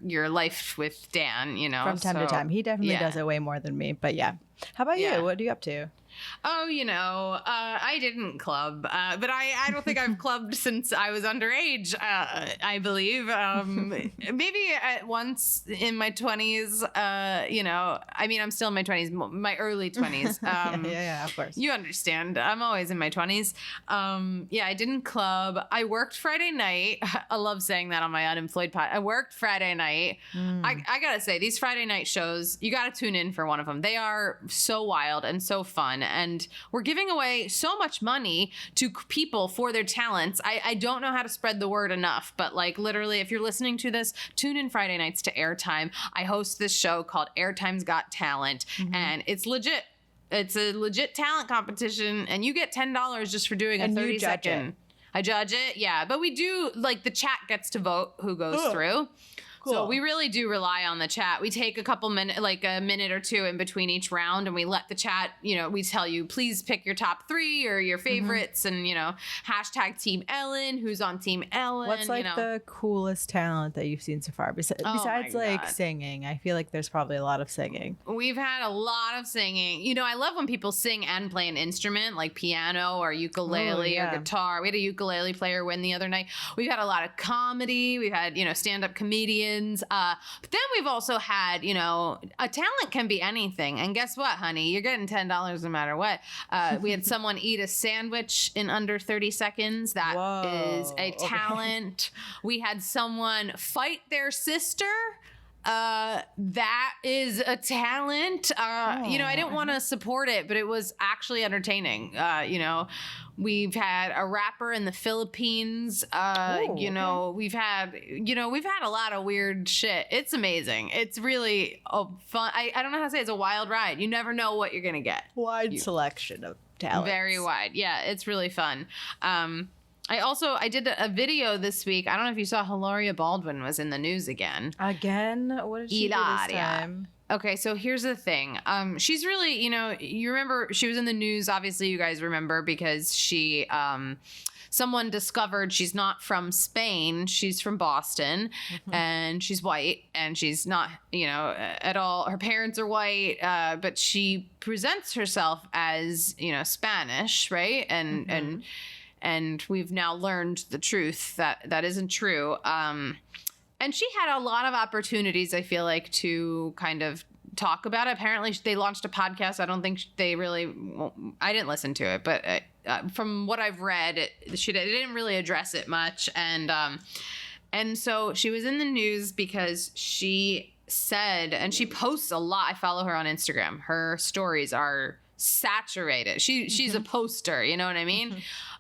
your life with Dan. from time to so- time. He definitely yeah. does it way more than me. But yeah. How about Yeah. you? What are you up to? Oh, I didn't club, but I don't think I've clubbed since I was underage, I believe. Maybe at once in my 20s, I'm still in my 20s, my early 20s. Yeah, of course. You understand. I'm always in my 20s. I didn't club. I worked Friday night. I love saying that on my unemployed pod. I worked Friday night. I gotta say, these Friday night shows, you gotta tune in for one of them. They are so wild and so fun. And we're giving away so much money to people for their talents. I don't know how to spread the word enough, but like literally, if you're listening to this, tune in Friday nights to Airtime. I host this show called Airtime's Got Talent, and it's legit. It's a legit talent competition, and you get $10 just for doing a And you 30-second. judge it. I judge it, yeah. But we do, like, the chat gets to vote who goes through. So Cool. we really do rely on the chat. We take a couple minutes, like a minute or two in between each round, and we let the chat, we tell you, please pick your top 3 or your favorites, and, hashtag Team Ellen, who's on Team Ellen. What's like the coolest talent that you've seen so far? Besides my like God. singing, I feel like there's probably a lot of singing. We've had a lot of singing. I love when people sing and play an instrument like piano or ukulele or guitar. We had a ukulele player win the other night. We've had a lot of comedy. We've had, stand-up comedians. But then we've also had, a talent can be anything. And guess what, honey? You're getting $10 no matter what. We had someone eat a sandwich in under 30 seconds. That is a talent. We had someone fight their sister. That is a talent. I didn't want to support it, but it was actually entertaining. We've had a rapper in the Philippines. We've had a lot of weird shit. It's amazing. It's really fun. I don't know how to say it. It's a wild ride. You never know what you're going to get. Wide selection of talents. Very wide. Yeah, it's really fun. I did a video this week. I don't know if you saw Hilaria Baldwin was in the news again. Again? What did she do this time? Okay, so here's the thing. She's really, you remember she was in the news. Obviously, you guys remember because she, someone discovered she's not from Spain. She's from Boston, and she's white, and she's not, at all. Her parents are white, but she presents herself as, Spanish, right? And we've now learned the truth that isn't true. And she had a lot of opportunities, I feel like, to kind of talk about it. Apparently, they launched a podcast. I don't think they really, I didn't listen to it, but from what I've read, it didn't really address it much. And so she was in the news because she said, and she posts a lot. I follow her on Instagram. Her stories are saturated. She's a poster, you know what I mean?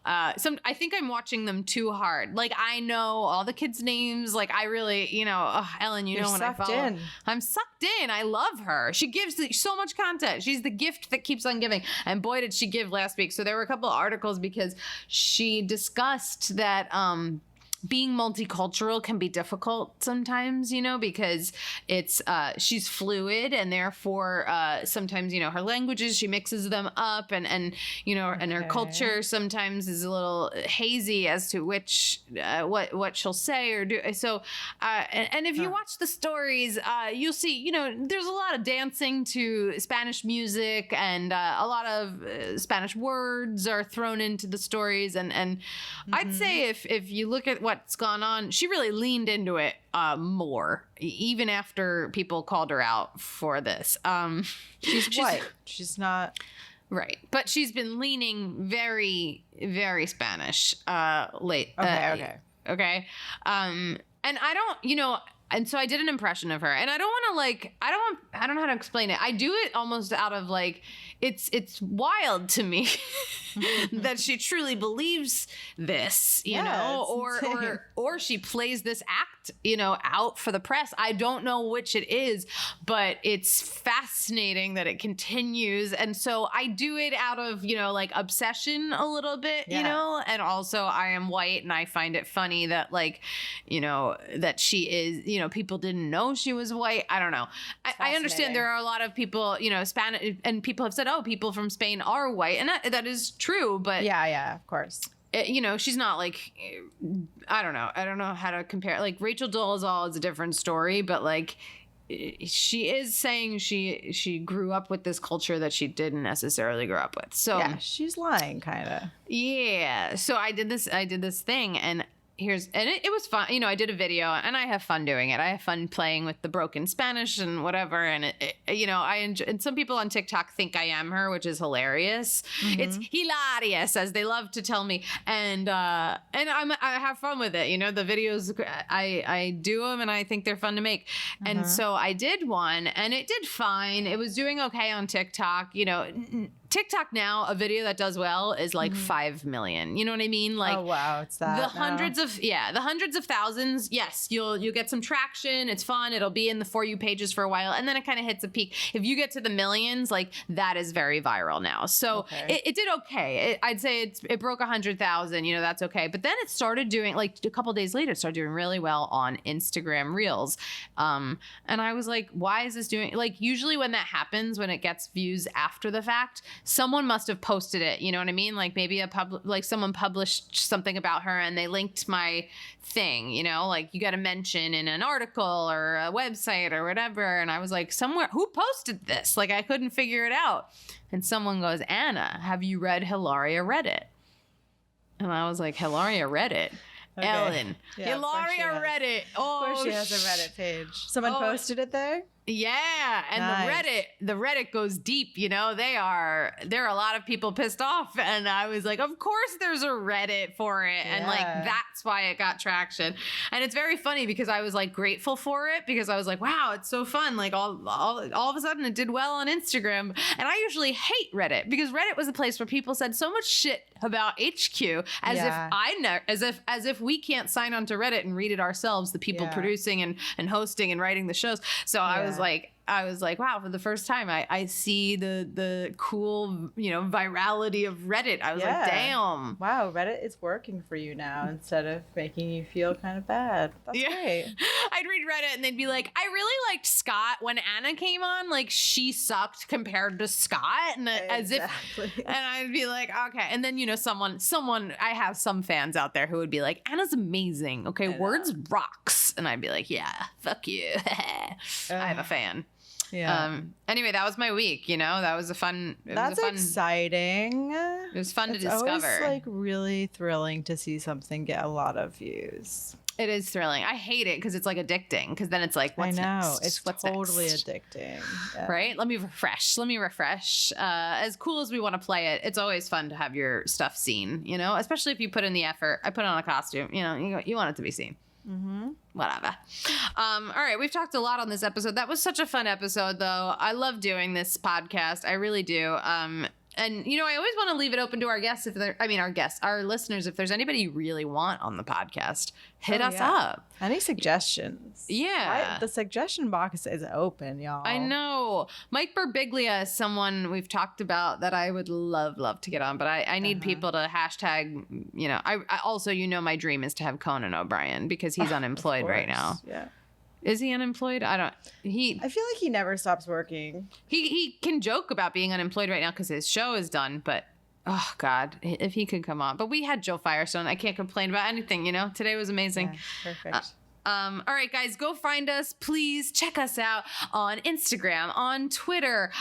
I think I'm watching them too hard. Like, I know all the kids' names. Like, I really, Ellen, You're when I sucked follow. in. I'm sucked in. I love her. She gives so much content. She's the gift that keeps on giving. And boy, did she give last week. So there were a couple of articles because she discussed that, being multicultural can be difficult sometimes, because it's she's fluid, and therefore sometimes her languages, she mixes them up, and and her culture sometimes is a little hazy as to which what she'll say or do. So and if you watch the stories, you'll see there's a lot of dancing to Spanish music, and a lot of Spanish words are thrown into the stories, and I'd say if you look at what's gone on, she really leaned into it more, even after people called her out for this. She's white. She's not... Right. But she's been leaning very, very Spanish late. Okay. And I don't, and so I did an impression of her, and I don't want to I don't know how to explain it. I do it almost out of it's wild to me that she truly believes this, or she plays this act, out for the press. I don't know which it is, but it's fascinating that it continues. And so I do it out of, obsession a little bit, and also I am white, and I find it funny that that she is, people didn't know she was white. I don't know. I understand there are a lot of people, Spanish, and people have said, oh, people from Spain are white, and that is true, but yeah, of course. She's not I don't know how to compare. Like, Rachel Dolezal is a different story, but she is saying she grew up with this culture that she didn't necessarily grow up with. So yeah, she's lying, kind of. Yeah. So I did this thing, and it was fun. I did a video, and I have fun doing it. I have fun playing with the broken Spanish and whatever. And I enjoy, and some people on TikTok think I am her, which is hilarious. Mm-hmm. It's hilarious, as they love to tell me. And I have fun with it. The videos, I do them, and I think they're fun to make. And so I did one, and it did fine. It was doing okay on TikTok. TikTok now, a video that does well is like 5 million. You know what I mean? Like, oh wow, it's that the now. hundreds of thousands. Yes, you'll get some traction. It's fun. It'll be in the For You pages for a while, and then it kind of hits a peak. If you get to the millions, like that is very viral now. So it did okay. I'd say it broke 100,000. You know, that's okay. But then it started doing, like a couple days later, it started doing really well on Instagram Reels. And I was like, why is this doing? Like, usually when that happens, when it gets views after the fact, someone must have posted it. You know what I mean? Like maybe someone published something about her and they linked my thing, you know, like you got a mention in an article or a website or whatever. And I was like, somewhere, who posted this? Like I couldn't figure it out. And someone goes, Anna, have you read Hilaria Reddit? And I was like, Hilaria Reddit? Okay. Ellen. Yeah, Hilaria Reddit. Oh, of course she has a Reddit page. Someone posted it there? Yeah, and nice. the Reddit goes deep, you know. There are a lot of people pissed off, and I was like, of course there's a Reddit for it, and like that's why it got traction. And it's very funny because I was like grateful for it because I was like, wow, it's so fun. Like all of a sudden it did well on Instagram, and I usually hate Reddit because Reddit was a place where people said so much shit about HQ as if we can't sign on to Reddit and read it ourselves, the people producing and hosting and writing the shows. So I was like, wow, for the first time, I see the cool, you know, virality of Reddit. I was like, damn. Wow, Reddit is working for you now instead of making you feel kind of bad. That's great. I'd read Reddit and they'd be like, I really liked Scott. When Anna came on, like, she sucked compared to Scott. And and I'd be like, okay. And then, you know, I have some fans out there who would be like, Anna's amazing. Okay, words rocks. And I'd be like, yeah, fuck you. I have a fan. Yeah. Anyway, that was my week. You know, that was exciting. It was fun to discover. It's always like really thrilling to see something get a lot lot of views. It is thrilling. I hate it because it's like addicting. Because then it's like, what's next? It's totally addicting. Yeah. Right? Let me refresh. As cool as we want to play it, it's always fun to have your stuff seen. You know, especially if you put in the effort. I put on a costume. You know, you want it to be seen. Mm-hmm. Whatever. All right. We've talked a lot on this episode. That was such a fun episode, though. I love doing this podcast. I really do. And, you know, I always want to leave it open to our guests, our listeners, if there's anybody you really want on the podcast, hit us up. Any suggestions? Yeah. The suggestion box is open, y'all. I know. Mike Birbiglia is someone we've talked about that I would love to get on, but I need people to hashtag, you know, I also, you know, my dream is to have Conan O'Brien because he's unemployed right now. Yeah. Is he unemployed? I feel like he never stops working. He can joke about being unemployed right now because his show is done, but oh God, if he could come on. But we had Jo Firestone. I can't complain about anything, you know? Today was amazing. Yeah, perfect. All right, guys, go find us. Please check us out on Instagram, on Twitter.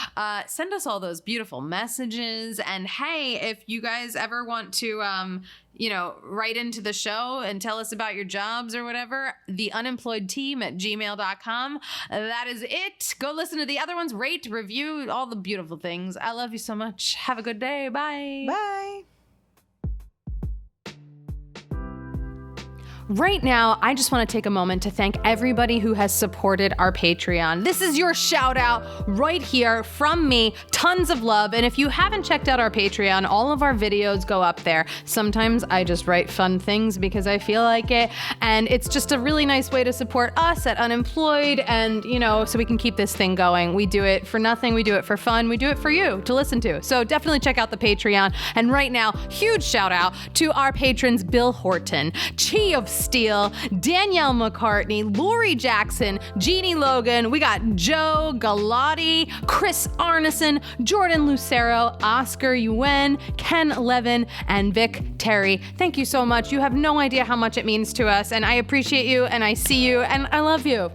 Send us all those beautiful messages. And hey, if you guys ever want to, you know, write into the show and tell us about your jobs or whatever, theunemployedteam@gmail.com. That is it. Go listen to the other ones, rate, review, all the beautiful things. I love you so much. Have a good day. Bye. Bye. Right now, I just want to take a moment to thank everybody who has supported our Patreon. This is your shout out right here from me. Tons of love. And if you haven't checked out our Patreon, all of our videos go up there. Sometimes I just write fun things because I feel like it. And it's just a really nice way to support us at Unemployed and, you know, so we can keep this thing going. We do it for nothing. We do it for fun. We do it for you to listen to. So definitely check out the Patreon. And right now, huge shout out to our patrons, Bill Horton, Chi of Steele, Danielle McCartney, Lori Jackson, Jeannie Logan. We got Joe Galati, Chris Arneson, Jordan Lucero, Oscar Yuen, Ken Levin, and Vic Terry. Thank you so much. You have no idea how much it means to us, and I appreciate you, and I see you, and I love you.